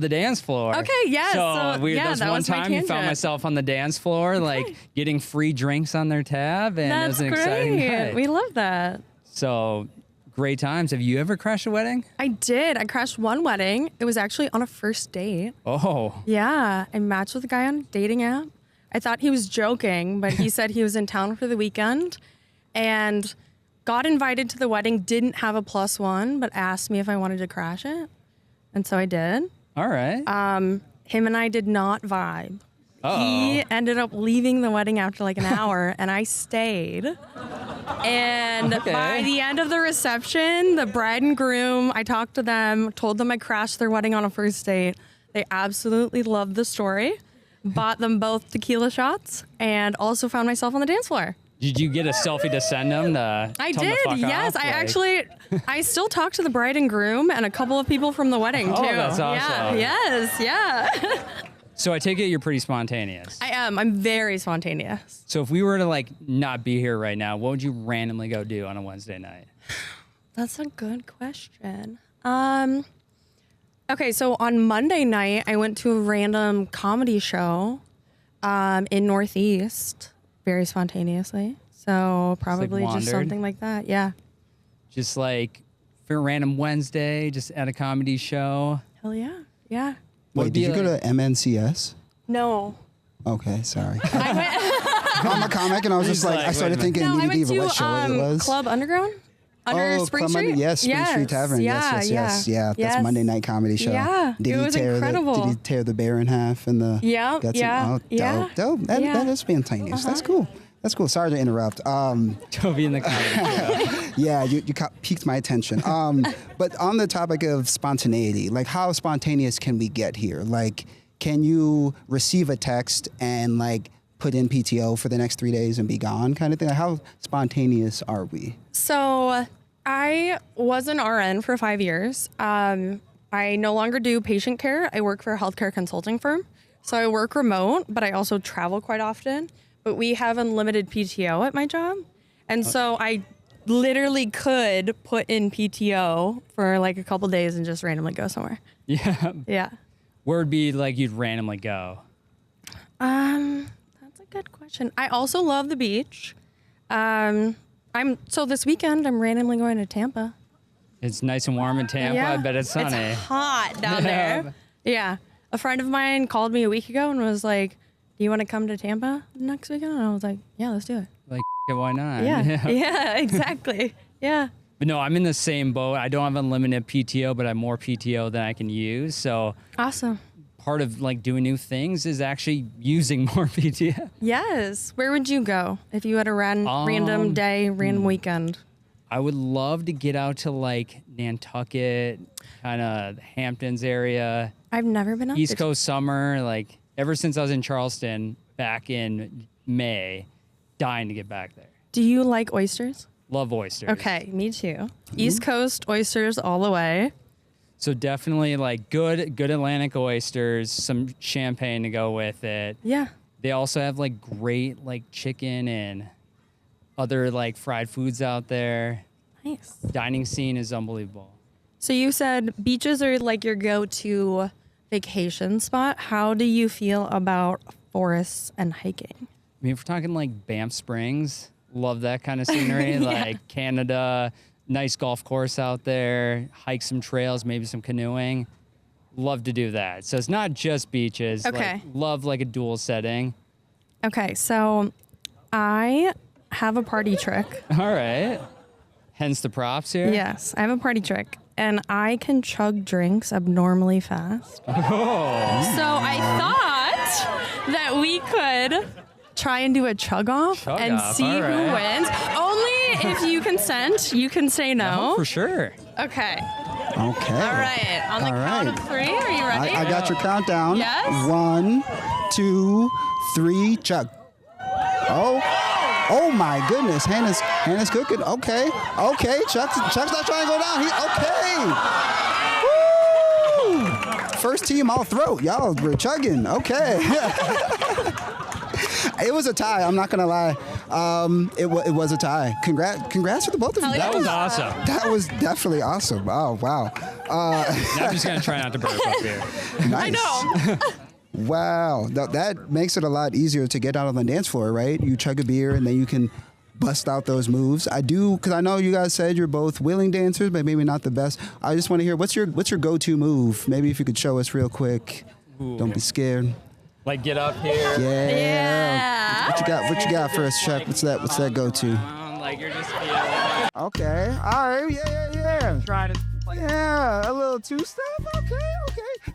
dance floor. Okay, yes. So So, yeah, there was that one was my time you found tangent. myself on the dance floor, like getting free drinks on their tab, and That's it was an exciting great. night. We love that. So great times. Have you ever crashed a wedding? I did. I crashed one wedding. It was actually on a first date. Oh, Yeah, I matched with a guy on a dating app. I thought he was joking, but he said he was in town for the weekend and got invited to the wedding, didn't have a +1, but asked me if I wanted to crash it. And so I did. all right. Him and I did not vibe. Uh-oh. He ended up leaving the wedding after like an hour, and I stayed. And Okay. by the end of the reception, the bride and groom, I talked to them, told them I crashed their wedding on a first date. They absolutely loved the story. Bought them both tequila shots, and also found myself on the dance floor. Did you get a selfie to send them? I tell them did, to fuck yes. off? I still talked to the bride and groom and a couple of people from the wedding, Oh, too. that's Yeah, awesome. yes, yeah. So I take it you're pretty spontaneous. I am. I'm very spontaneous. So if we were to not be here right now, what would you randomly go do on a Wednesday night? That's a good question. Okay, so on Monday night, I went to a random comedy show in Northeast, very spontaneously. So probably just wandered? something like that. Yeah. Just like for a random Wednesday, just at a comedy show. Hell yeah. Yeah. Would Wait, be did you go like- to MNCS? No. Okay, sorry. I went. I'm a comic, and I was He's just like, like, I wait a started minute. thinking No, I immediately went of what show it to was. Club Underground. Under Spring Club Street. Yes, Spring Street Tavern. Yes. Yeah, that's yes. Monday night comedy show. Yeah, Did it he was tear incredible. did he tear the bear in half and the? Yeah, guts yeah, and, yeah, dope. That yeah. is spontaneous. That's cool. That's cool. Sorry to interrupt. Toby in the comedy show. Yeah, you piqued my attention. But on the topic of spontaneity, like how spontaneous can we get here? Like, can you receive a text and put in PTO for the next 3 days and be gone kind of thing? Like, how spontaneous are we? So I was an RN for 5 years. I no longer do patient care. I work for a healthcare consulting firm. So I work remote, but I also travel quite often. But we have unlimited PTO at my job. And so I literally could put in PTO for a couple days and just randomly go somewhere. Yeah. Yeah. Where would be you'd randomly go? That's a good question. I also love the beach. This weekend I'm randomly going to Tampa. It's nice and warm in Tampa. I bet it's sunny. It's hot down there. Yeah. A friend of mine called me a week ago and was like, "Do you want to come to Tampa next weekend?" And I was like, "Yeah, let's do it." Like, why not? Yeah. Yeah, exactly. Yeah. But no, I'm in the same boat. I don't have unlimited PTO, but I have more PTO than I can use. So Awesome. part of like doing new things is actually using more PTO. Yes. Where would you go if you had a random day, random weekend? I would love to get out to like Nantucket, kind of Hamptons area, I've never been up East there. Coast summer. Like ever since I was in Charleston back in May, dying to get back there. Do you like oysters? Love oysters. Okay, me too. East Coast oysters all the way. So definitely like good Atlantic oysters, some champagne to go with it. Yeah. They also have like great like chicken and other like fried foods out there. Nice. Dining scene is unbelievable. So you said beaches are like your go-to vacation spot. How do you feel about forests and hiking? I mean, if we're talking like Banff Springs, love that kind of scenery. Like Canada, nice golf course out there, hike some trails, maybe some canoeing. Love to do that. So it's not just beaches. Okay. Like, love like a dual setting. Okay, so I have a party trick. All right. Hence the props here. Yes, I have a party trick, and I can chug drinks abnormally fast. Oh. So I thought that we could try and do a chug off Chug and off, see all who right. wins. Only if you consent. You can say no. Oh, for sure. Okay. Okay. All right. On the All count right. of 3, are you ready? I got your countdown. Yes? 1, 2, 3, chug. Oh my goodness. Hannah's cooking. Okay. Chuck's not trying to go down. Woo! First team all throat. Y'all were chugging. Okay. It was a tie. I'm not gonna lie. It was a tie. Congrats to the both of you. That was awesome. That was definitely awesome. Oh wow. Now I'm just gonna try not to burp up here. Nice. I know. Wow, that makes it a lot easier to get out on the dance floor, right? You chug a beer and then you can bust out those moves. I do, because I know you guys said you're both willing dancers, but maybe not the best. I just want to hear what's your go-to move? Maybe if you could show us real quick. Ooh. Don't be scared. Like get up here. Yeah. Yeah. What you got for us, Chuck? What's that go-to? Like you're just feeling it. Okay. All right. Yeah. Try to. Yeah. A little two-step. Okay.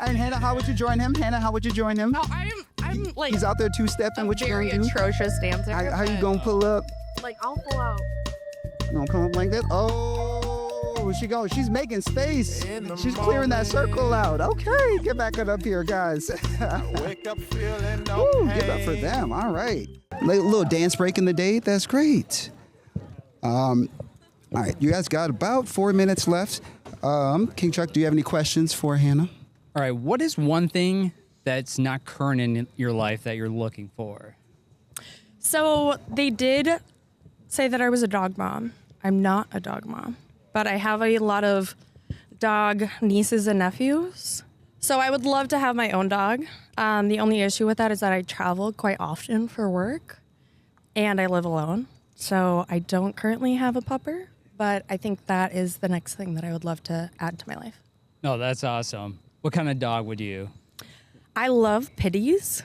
And Hannah, how would you join him? No, I'm like He's out there two-stepping. What you very gonna do? atrocious dancer. How you gonna pull up? Like I'll pull out. Gonna come up like that. Oh, she goes. She's making space. She's clearing that circle out. Okay, get back up here, guys. Wake up feeling Woo, give up for them. All right. Little dance break in the day. That's great. All right, you guys got about 4 minutes left. King Chuck, do you have any questions for Hannah? All right. What is one thing that's not current in your life that you're looking for? So they did say that I was a dog mom. I'm not a dog mom, but I have a lot of dog nieces and nephews. So I would love to have my own dog. The only issue with that is that I travel quite often for work and I live alone. So I don't currently have a pupper, but I think that is the next thing that I would love to add to my life. No, that's awesome. What kind of dog would you? I love pitties.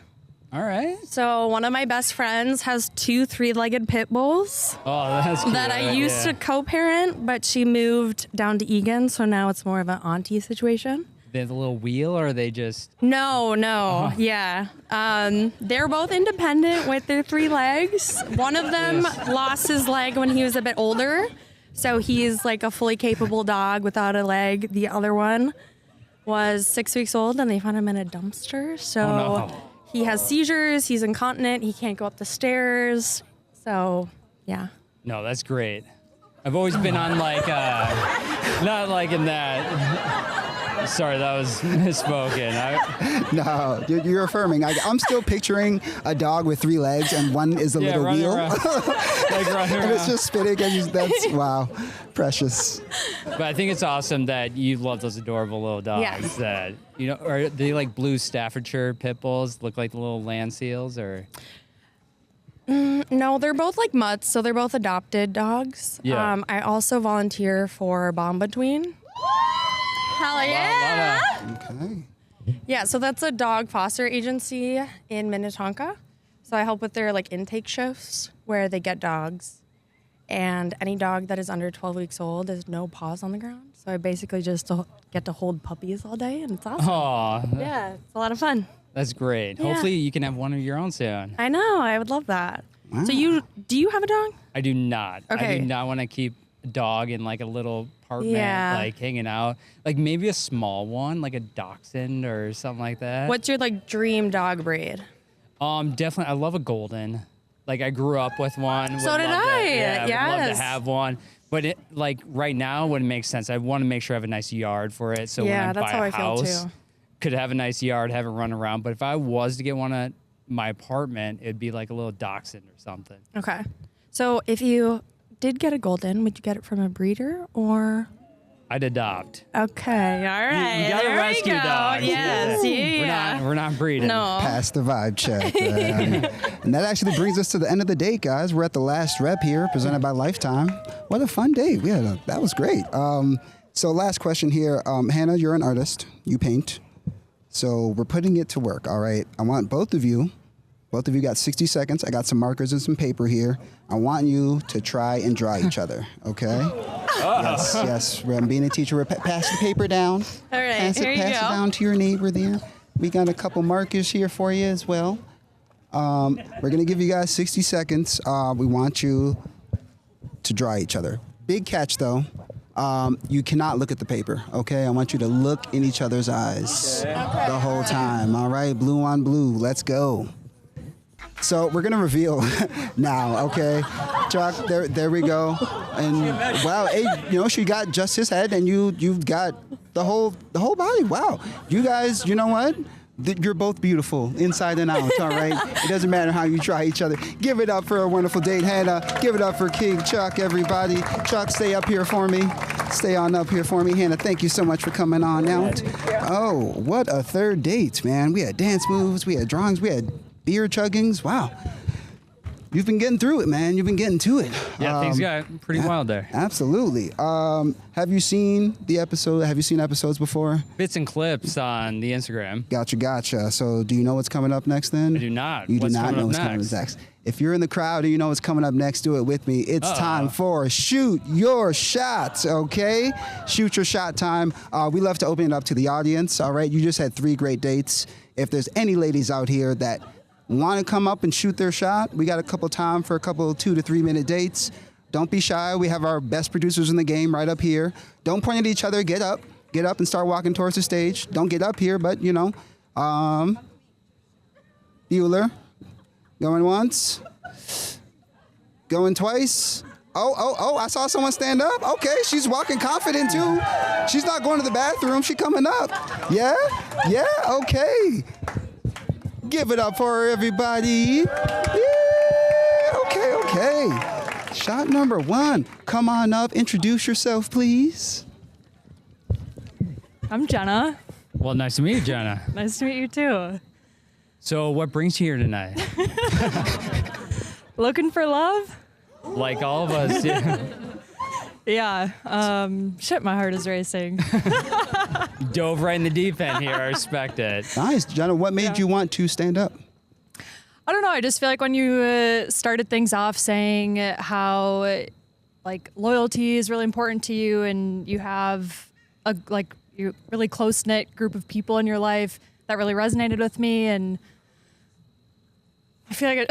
All right. So one of my best friends has 2 3-legged pit bulls Oh, that's cute. that I used to co-parent, but she moved down to Egan, so now it's more of an auntie situation. They have a little wheel, or are they just? No, yeah. They're both independent with their 3 legs. One of them lost his leg when he was a bit older, so he's like a fully capable dog without a leg. The other one was 6 weeks old, and they found him in a dumpster. So Oh, no. he has seizures. He's incontinent. He can't go up the stairs. So yeah. No, that's great. I've always been on like, not like in that. Sorry, that was misspoken. No, you're affirming. I'm still picturing a dog with 3 legs and one is a little running wheel. around. Like running And it's around. just spinning and that's, wow, precious. But I think it's awesome that you love those adorable little dogs. Yes. That are they like blue Staffordshire pit bulls? Look like the little land seals, or? No, they're both like mutts, so they're both adopted dogs. Yeah. I also volunteer for Bomb Between. Hell yeah! Okay. Yeah, so that's a dog foster agency in Minnetonka. So I help with their like intake shifts where they get dogs, and any dog that is under 12 weeks old is no paws on the ground. So I basically just get to hold puppies all day, and it's awesome. Aw, Yeah, it's a lot of fun. that's great. Yeah. Hopefully you can have one of your own soon. I know, I would love that. Wow. So do you have a dog? I do not. I Okay. do not want to keep a dog in like a little apartment, Yeah. like hanging out. Like maybe a small one, like a dachshund or something like that. What's your like dream dog breed? Definitely. I love a golden. Like I grew up with one. So would did love to- I. Yeah, would love to Yes. have one. But it like right now wouldn't make sense. I want to make sure I have a nice yard for it. So Yeah, when I that's buy how a I feel house, too. could have a nice yard, have it run around. But if I was to get one at my apartment, it'd be like a little dachshund or something. Okay. So if you did get a golden, would you get it from a breeder or? I'd adopt. Okay, all right. You got a there we rescue go. dog. Yes, yeah. We're not breeding. No. Pass the vibe check. And that actually brings us to the end of the date, guys. We're at the last rep here, presented by Lifetime. What a fun date. That was great. So last question here. Hannah, you're an artist. You paint. So we're putting it to work, all right? I want both of you got 60 seconds. I got some markers and some paper here. I want you to try and draw each other, okay? Yes. I'm being a teacher. Pass the paper down. All right, Pass here you it go. down to your neighbor there. We got a couple markers here for you as well. We're going to give you guys 60 seconds. We want you to draw each other. Big catch, though. You cannot look at the paper, okay? I want you to look in each other's eyes the whole time, all right? Blue on blue. Let's go. So we're gonna reveal now, okay? Chuck, there we go. And wow, hey, she got just his head, and you've got the whole body. Wow, you guys, you know what? You're both beautiful inside and out. All right, it doesn't matter how you try each other. Give it up for a wonderful date, Hannah. Give it up for King Chuck, everybody. Chuck, stay up here for me. Stay on up here for me, Hannah. Thank you so much for coming on out. Oh, what a third date, man! We had dance moves, we had drawings, we had beer chuggings. Wow. You've been getting through it, man. You've been getting to it. Yeah, things got pretty wild there. Absolutely. Have you seen the episode? Have you seen episodes before? Bits and clips on the Instagram. Gotcha. So do you know what's coming up next then? I do not. You What's do not coming know up what's coming next? up next. If you're in the crowd and you know what's coming up next, do it with me. It's time for Shoot Your Shot, okay? Shoot Your Shot time. We love to open it up to the audience, all right? You just had 3 great dates. If there's any ladies out here that want to come up and shoot their shot, we got a couple time for a couple 2 to 3 minute dates. Don't be shy. We have our best producers in the game right up here. Don't point at each other. Get up and start walking towards the stage. Don't get up here, but Bueller, going once, going twice. Oh, I saw someone stand up. Okay, she's walking confident too. She's not going to the bathroom. She coming up. Yeah, okay. Give it up for her, everybody. Yeah, okay. Shot number 1. Come on up. Introduce yourself, please. I'm Jenna. Well, nice to meet you, Jenna. Nice to meet you too. So what brings you here tonight? Looking for love? Like all of us. Yeah. Yeah. Shit, my heart is racing. Dove right in the deep end here. I respect it. Nice. Jenna, what made you want to stand up? I don't know. I just feel like when you started things off saying how like loyalty is really important to you, and you have a you really close knit group of people in your life, that really resonated with me, and I feel like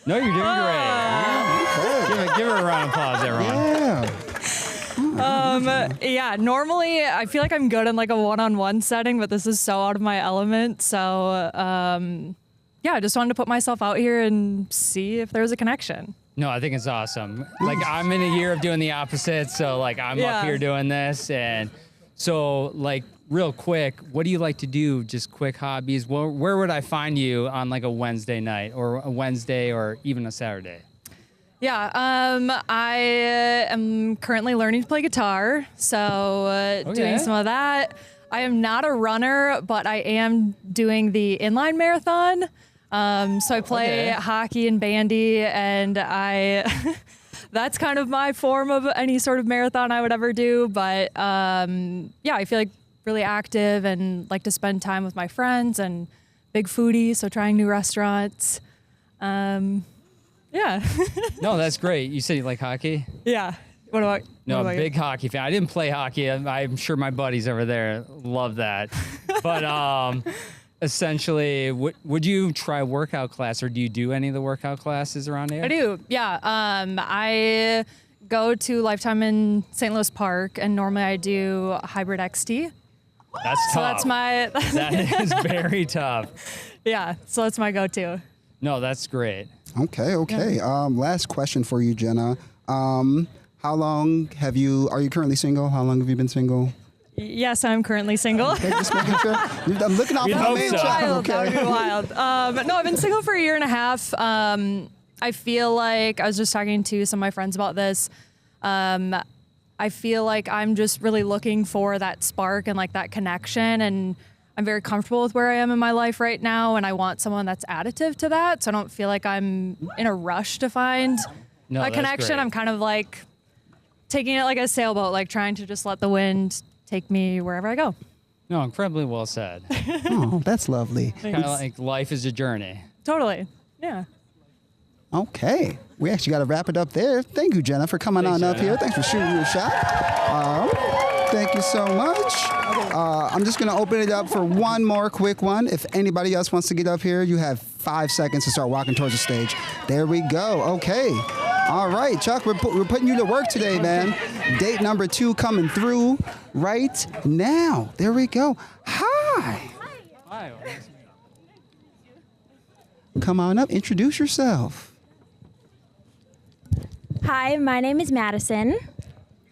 No, you're doing great. Give her a round of applause, everyone. yeah, normally I feel like I'm good in like a one-on-one setting, but this is so out of my element. So yeah, I just wanted to put myself out here and see if there's a connection. No, I think it's awesome. Like I'm in a year of doing the opposite, so like I'm up here doing this, and so like real quick, what do you like to do? Just quick hobbies. Where would I find you on like a Wednesday night or a Wednesday or even a Saturday? Yeah, I am currently learning to play guitar, so doing some of that. I am not a runner, but I am doing the inline marathon. So I play hockey and bandy, and that's kind of my form of any sort of marathon I would ever do. But I feel like really active and like to spend time with my friends, and big foodie, so trying new restaurants. Yeah. No, that's great. You said you like hockey? Yeah. What about No, what about you? big hockey fan. I didn't play hockey. I'm sure my buddies over there love that. But essentially, would you try workout class, or do you do any of the workout classes around here? I do. Yeah. I go to Lifetime in St. Louis Park, and normally I do hybrid XT. That's tough. So that's my. That is very tough. Yeah. So that's my go-to. No, that's great. Okay. Last question for you, Jenna. How long are you currently single? How long have you been single? Yes, I'm currently single. Okay, just making sure. I'm looking out for the hope main so. chat. That Okay. would be wild. No, I've been single for a year and a half. I feel like I was just talking to some of my friends about this. I feel like I'm just really looking for that spark and like that connection, and I'm very comfortable with where I am in my life right now, and I want someone that's additive to that. So I don't feel like I'm in a rush to find No, a that's connection. great. I'm kind of like taking it like a sailboat, like trying to just let the wind take me wherever I go. No, incredibly well said. Oh, that's lovely. Kind of like life is a journey. Totally. Yeah. Okay. We actually got to wrap it up there. Thank you, Jenna, for coming Thanks, on up Jenna. here. Thanks for shooting your shot. Thank you so much. I'm just going to open it up for one more quick one. If anybody else wants to get up here, you have 5 seconds to start walking towards the stage. There we go. Okay. All right, Chuck, we're putting you to work today, man. Date number 2 coming through right now. There we go. Hi. Hi. Come on up. Introduce yourself. Hi, my name is Madison.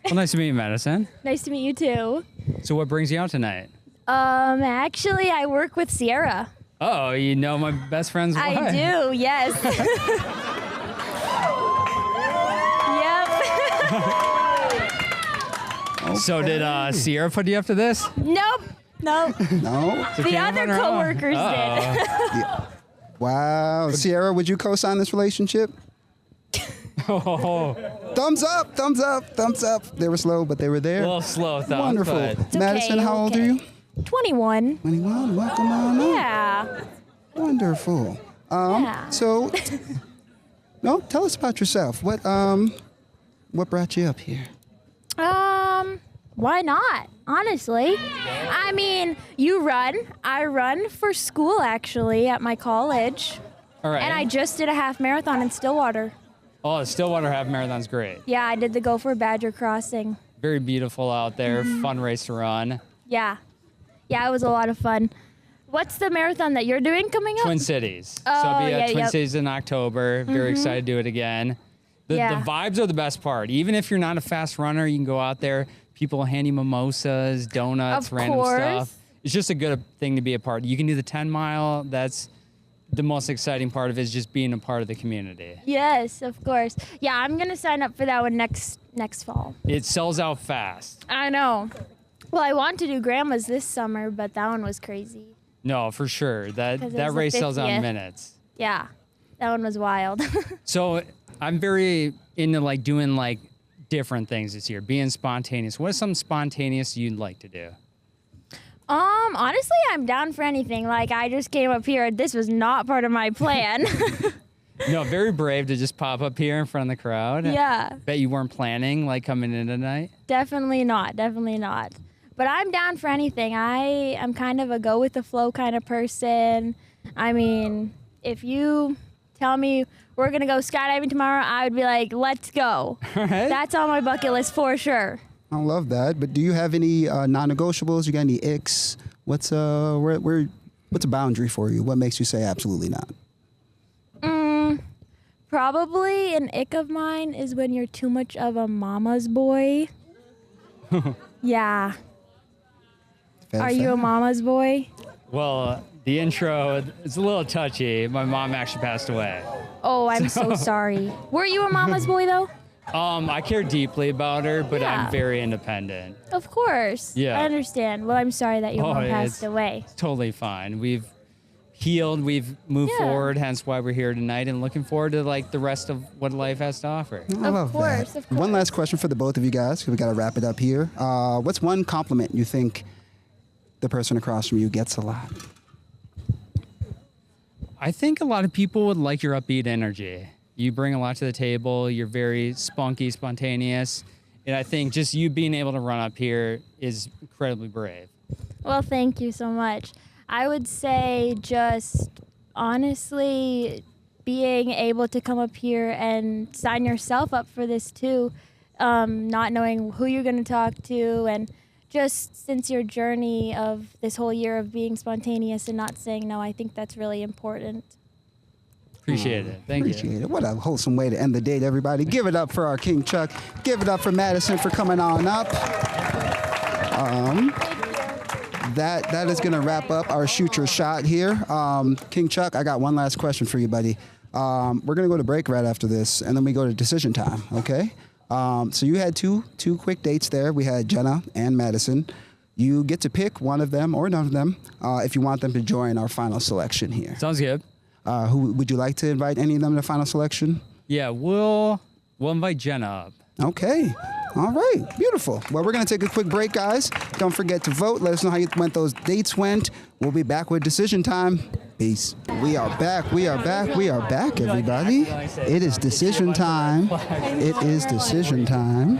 Well, nice to meet you, Madison. Nice to meet you too. So what brings you out tonight? Actually, I work with Sierra. Oh, you know my best friend's wife. I do, yes. Yep. So did Sierra put you up to this? Nope. No? The other coworkers did. Wow. Sierra, would you co-sign this relationship? Oh, Thumbs up, thumbs up, thumbs up. They were slow, but they were a there. little slow thumbs. Wonderful. But Madison, how old are okay. you? 21. 21. Welcome on up. Yeah. Wonderful. Yeah. So, no, tell us about yourself. What brought you up here? Why not? Honestly. I mean, you run. I run for school actually at my college. all right. And I just did a half marathon in Stillwater. Oh, the Stillwater Half Marathon's great. Yeah, I did the Gopher Badger Crossing. Very beautiful out there. Mm-hmm. Fun race to run. Yeah. Yeah, it was a lot of fun. What's the marathon that you're doing coming up? Twin Cities. Oh, so I'll be yeah, at Twin yep. Cities in October. Very excited to do it again. The Yeah. vibes are the best part. Even if you're not a fast runner, you can go out there. People will hand you mimosas, donuts, Of random course. stuff. It's just a good thing to be a part. You can do the 10 mile. That's the most exciting part of it, is just being a part of the community. Yes, of course. Yeah, I'm gonna sign up for that one next fall. It sells out fast. I know. Well, I want to do Grandma's this summer, but that one was crazy. No, for sure. 'Cause That it was that the race sells out in 50th. minutes. Yeah, that one was wild. So I'm very into like doing like different things this year, being spontaneous. What is something spontaneous you'd like to do? Honestly, I'm down for anything. Like, I just came up here. This was not part of my plan. No, very brave to just pop up here in front of the crowd. Yeah, Bet you weren't planning like coming in tonight. definitely not. Definitely not. But I'm down for anything. I'm kind of a go with the flow kind of person. I mean, if you tell me we're going to go skydiving tomorrow, I would be like, let's go. All right. That's on my bucket list for sure. I love that. But do you have any non-negotiables? You got any icks? What's a boundary for you? What makes you say absolutely not? Probably an ick of mine is when you're too much of a mama's boy. Yeah. Are you a mama's boy? Well, the intro is a little touchy. My mom actually passed away. Oh, I'm so sorry. Were you a mama's boy though? I care deeply about her, but Yeah. I'm very independent. Of course. Yeah. I understand. Well, I'm sorry that your Oh, mom it's- passed away. Totally fine. We've healed, we've moved Yeah. forward, hence why we're here tonight, and looking forward to like the rest of what life has to offer. I love course, that. of course. One last question for the both of you guys, 'cause we got to wrap it up here. What's one compliment you think the person across from you gets a lot? I think a lot of people would like your upbeat energy. You bring a lot to the table. You're very spunky, spontaneous. And I think just you being able to run up here is incredibly brave. Well, thank you so much. I would say just honestly being able to come up here and sign yourself up for this too, not knowing who you're going to talk to, and just since your journey of this whole year of being spontaneous and not saying no, I think that's really important. Appreciate it. Thank Appreciate you. it. What a wholesome way to end the date, everybody. Give it up for our King Chuck. Give it up for Madison for coming on up. That is going to wrap up our shoot your shot here. King Chuck, I got one last question for you, buddy. We're going to go to break right after this, and then we go to decision time, okay? So you had two quick dates there. We had Jenna and Madison. You get to pick one of them or none of them if you want them to join our final selection here. Sounds good. Who would you like to invite any of them to final selection? Yeah, we'll invite Jenna up. Okay. All right. Beautiful. Well, we're going to take a quick break, guys. Don't forget to vote. Let us know when those dates went. We'll be back with decision time. Peace. We are back. We are back. We are back, everybody. It is decision time. It is decision time.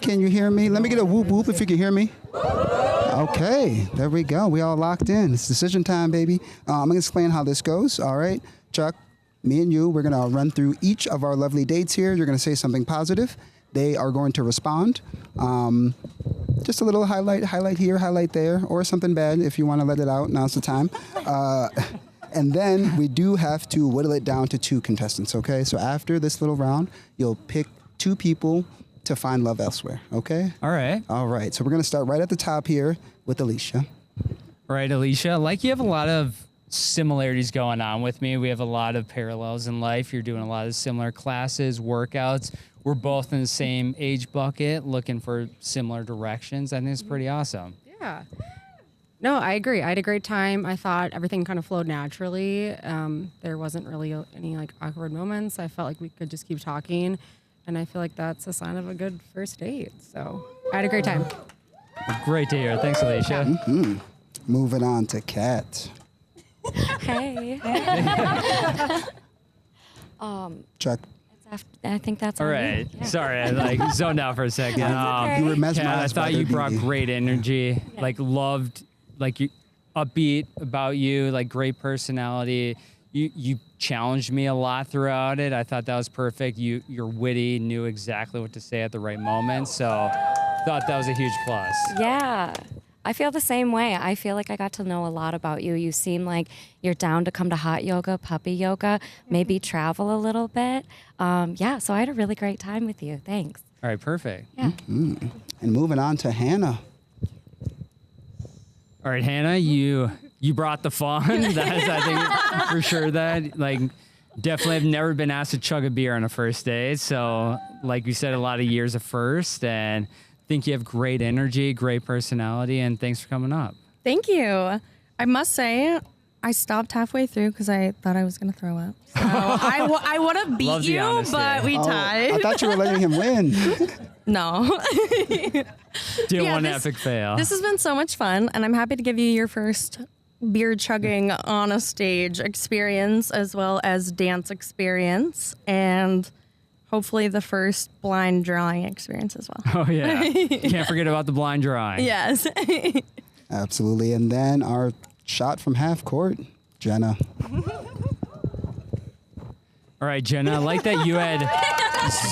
Can you hear me? Let me get a whoop whoop if you can hear me. Okay. There we go. We all locked in. It's decision time, baby. I'm going to explain how this goes. All right. Chuck, me and you, we're going to run through each of our lovely dates here. You're going to say something positive. They are going to respond. Just a little highlight here, highlight there, or something bad if you want to let it out. Now's the time. And then we do have to whittle it down to 2 contestants, okay? So after this little round, you'll pick 2 people to find love elsewhere, okay? All right. All right, so we're going to start right at the top here with Alicia. All right, Alicia, like you have a lot of similarities going on with me. We have a lot of parallels in life. You're doing a lot of similar classes, workouts. We're both in the same age bucket, looking for similar directions. I think it's pretty awesome. Yeah. No, I agree. I had a great time. I thought everything kind of flowed naturally. There wasn't really any like awkward moments. I felt like we could just keep talking, and I feel like that's a sign of a good first date. So I had a great time. Great to hear. Thanks, Alicia. Mm-hmm. Moving on to Kat. Hey. Chuck. I think that's All on right. me. Yeah. Sorry, I like zoned out for a second. You were Kat, mesmerized I by thought their you brought beauty. great energy. Like loved, like you upbeat about you, like great personality. You challenged me a lot throughout it. I thought that was perfect. You're witty, knew exactly what to say at the right moment. So thought that was a huge plus. Yeah. I feel the same way. I feel like I got to know a lot about you. You seem like you're down to come to hot yoga, puppy yoga, maybe travel a little bit. Yeah, so I had a really great time with you. Thanks. All right, perfect. Yeah. And moving on to Hannah. All right, Hannah, you brought the fun. That's, I think, for sure that, like, definitely have never been asked to chug a beer on a first date. So, like you said, a lot of years of first, and think you have great energy, great personality, and thanks for coming up. Thank you. I must say, I stopped halfway through because I thought I was going to throw up. So I would have beat Love the you, honesty. but we tied. I thought you were letting him win. No. Didn't Yeah, want an this- epic fail. This has been so much fun, and I'm happy to give you your first beer chugging on a stage experience as well as dance experience, and hopefully the first blind drawing experience as well. Oh, yeah. Can't forget about the blind drawing. Yes. Absolutely. And then our shot from half court, Jenna. All right, Jenna, I like that you had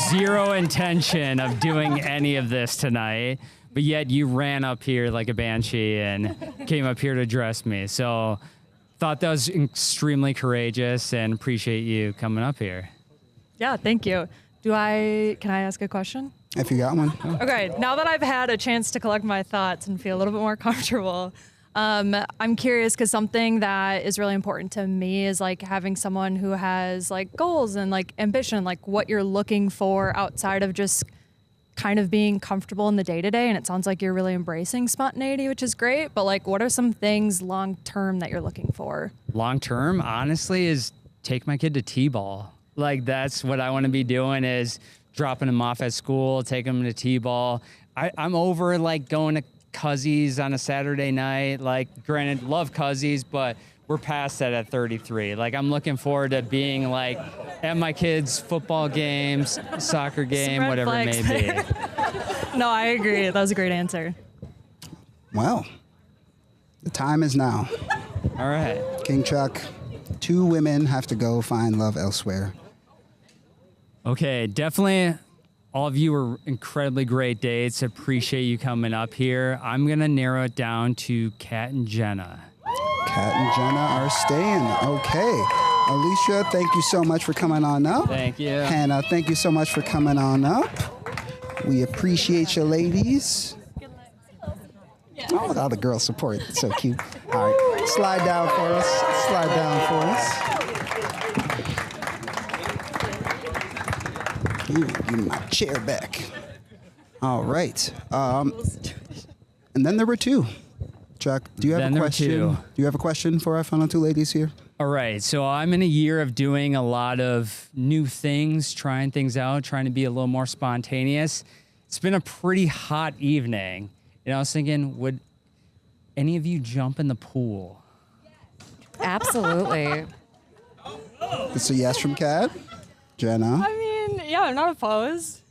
zero intention of doing any of this tonight, but yet you ran up here like a banshee and came up here to address me. So thought that was extremely courageous and appreciate you coming up here. Yeah, thank you. Can I ask a question? If you got one. Okay, now that I've had a chance to collect my thoughts and feel a little bit more comfortable, I'm curious because something that is really important to me is like having someone who has like goals and like ambition, like what you're looking for outside of just kind of being comfortable in the day-to-day, and it sounds like you're really embracing spontaneity, which is great, but like what are some things long term that you're looking for? Long term, honestly, is take my kid to T-ball. Like that's what I want to be doing, is dropping him off at school, taking him to T-ball. I'm over like going to Cuzzies on a Saturday night. Like granted, love Cuzzies, but we're past that at 33. Like I'm looking forward to being like at my kids' football games, soccer game, Red whatever it may flags be. No, I agree. That was a great answer. Well, the time is now. All right. King Chuck, 2 women have to go find love elsewhere. Okay, definitely all of you were incredibly great dates. Appreciate you coming up here. I'm going to narrow it down to Kat and Jenna. Kat and Jenna are staying. Okay. Alicia, thank you so much for coming on up. Thank you. Hannah, thank you so much for coming on up. We appreciate you, ladies. Oh, look at all the girl support. It's so cute. All right. Slide down for us. Slide down for us. Give me my chair back. All right. And then there were 2. Chuck, do you have Then a there were question? 2. Do you have a question for our final 2 ladies here? All right, so I'm in a year of doing a lot of new things, trying things out, trying to be a little more spontaneous. It's been a pretty hot evening, and I was thinking, would any of you jump in the pool? Absolutely. It's a yes from Kat. Jenna. I mean, yeah, I'm not opposed.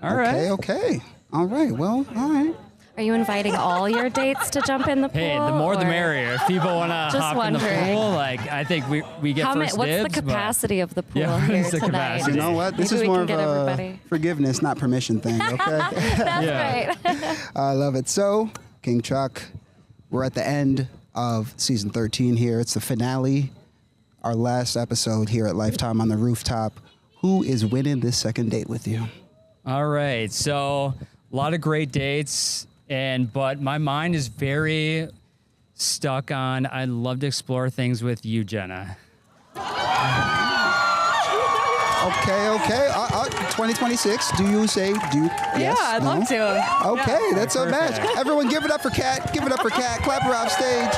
All right. Okay. All right. Well, all right. Are you inviting all your dates to jump in the pool? Hey, the more the or- merrier. If people want to Just hop in the wondering. pool, like I think we get first What's dibs. the but- capacity of the pool Yeah, here what's the tonight? capacity? You know what? This Maybe is we more can of get a everybody. forgiveness, not permission thing, okay? That's great. I love it. So, King Chuck, we're at the end of season 13 here. It's the finale, our last episode here at Lifetime on the Rooftop. Who is winning this second date with you? All right, so a lot of great dates, but my mind is very stuck on I'd love to explore things with you, Jenna. Okay. 2026. Do you say yes? Yeah, I'd no? love to. Okay, that's a match. Perfect. Everyone give it up for Kat. Give it up for Kat. Clap her off stage.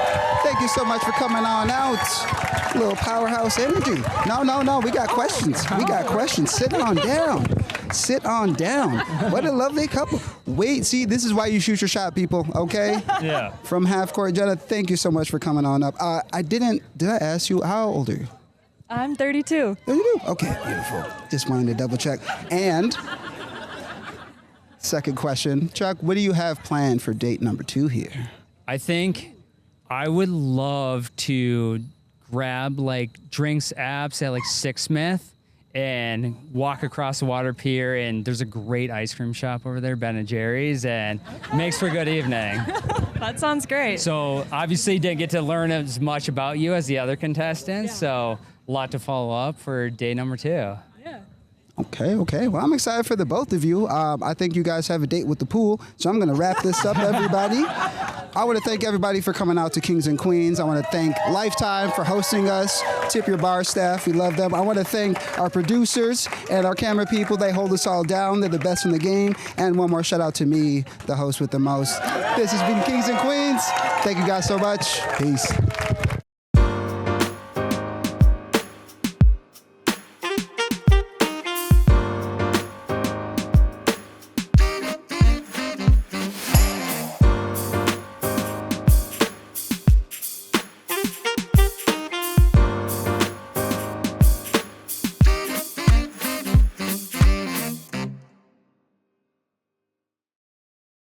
Thank you so much for coming on out. Little powerhouse energy. No. We got questions. Sit on down. What a lovely couple. Wait, see, this is why you shoot your shot, people, okay? Yeah. From Half Court, Jenna, thank you so much for coming on up. Did I ask you, how old are you? I'm 32. 32? Okay, beautiful. Just wanted to double check. And second question, Chuck, what do you have planned for date number 2 here? I think I would love to grab like drinks apps at like Sixsmith and walk across the water pier, and there's a great ice cream shop over there, Ben & Jerry's, and makes for a good evening. That sounds great. So obviously didn't get to learn as much about you as the other contestants, so a lot to follow up for day number 2. Yeah. Okay. Well, I'm excited for the both of you. I think you guys have a date with the pool, so I'm going to wrap this up, everybody. I want to thank everybody for coming out to Kings and Queens. I want to thank Lifetime for hosting us. Tip your bar staff. We love them. I want to thank our producers and our camera people. They hold us all down. They're the best in the game. And one more shout out to me, the host with the most. This has been Kings and Queens. Thank you guys so much. Peace.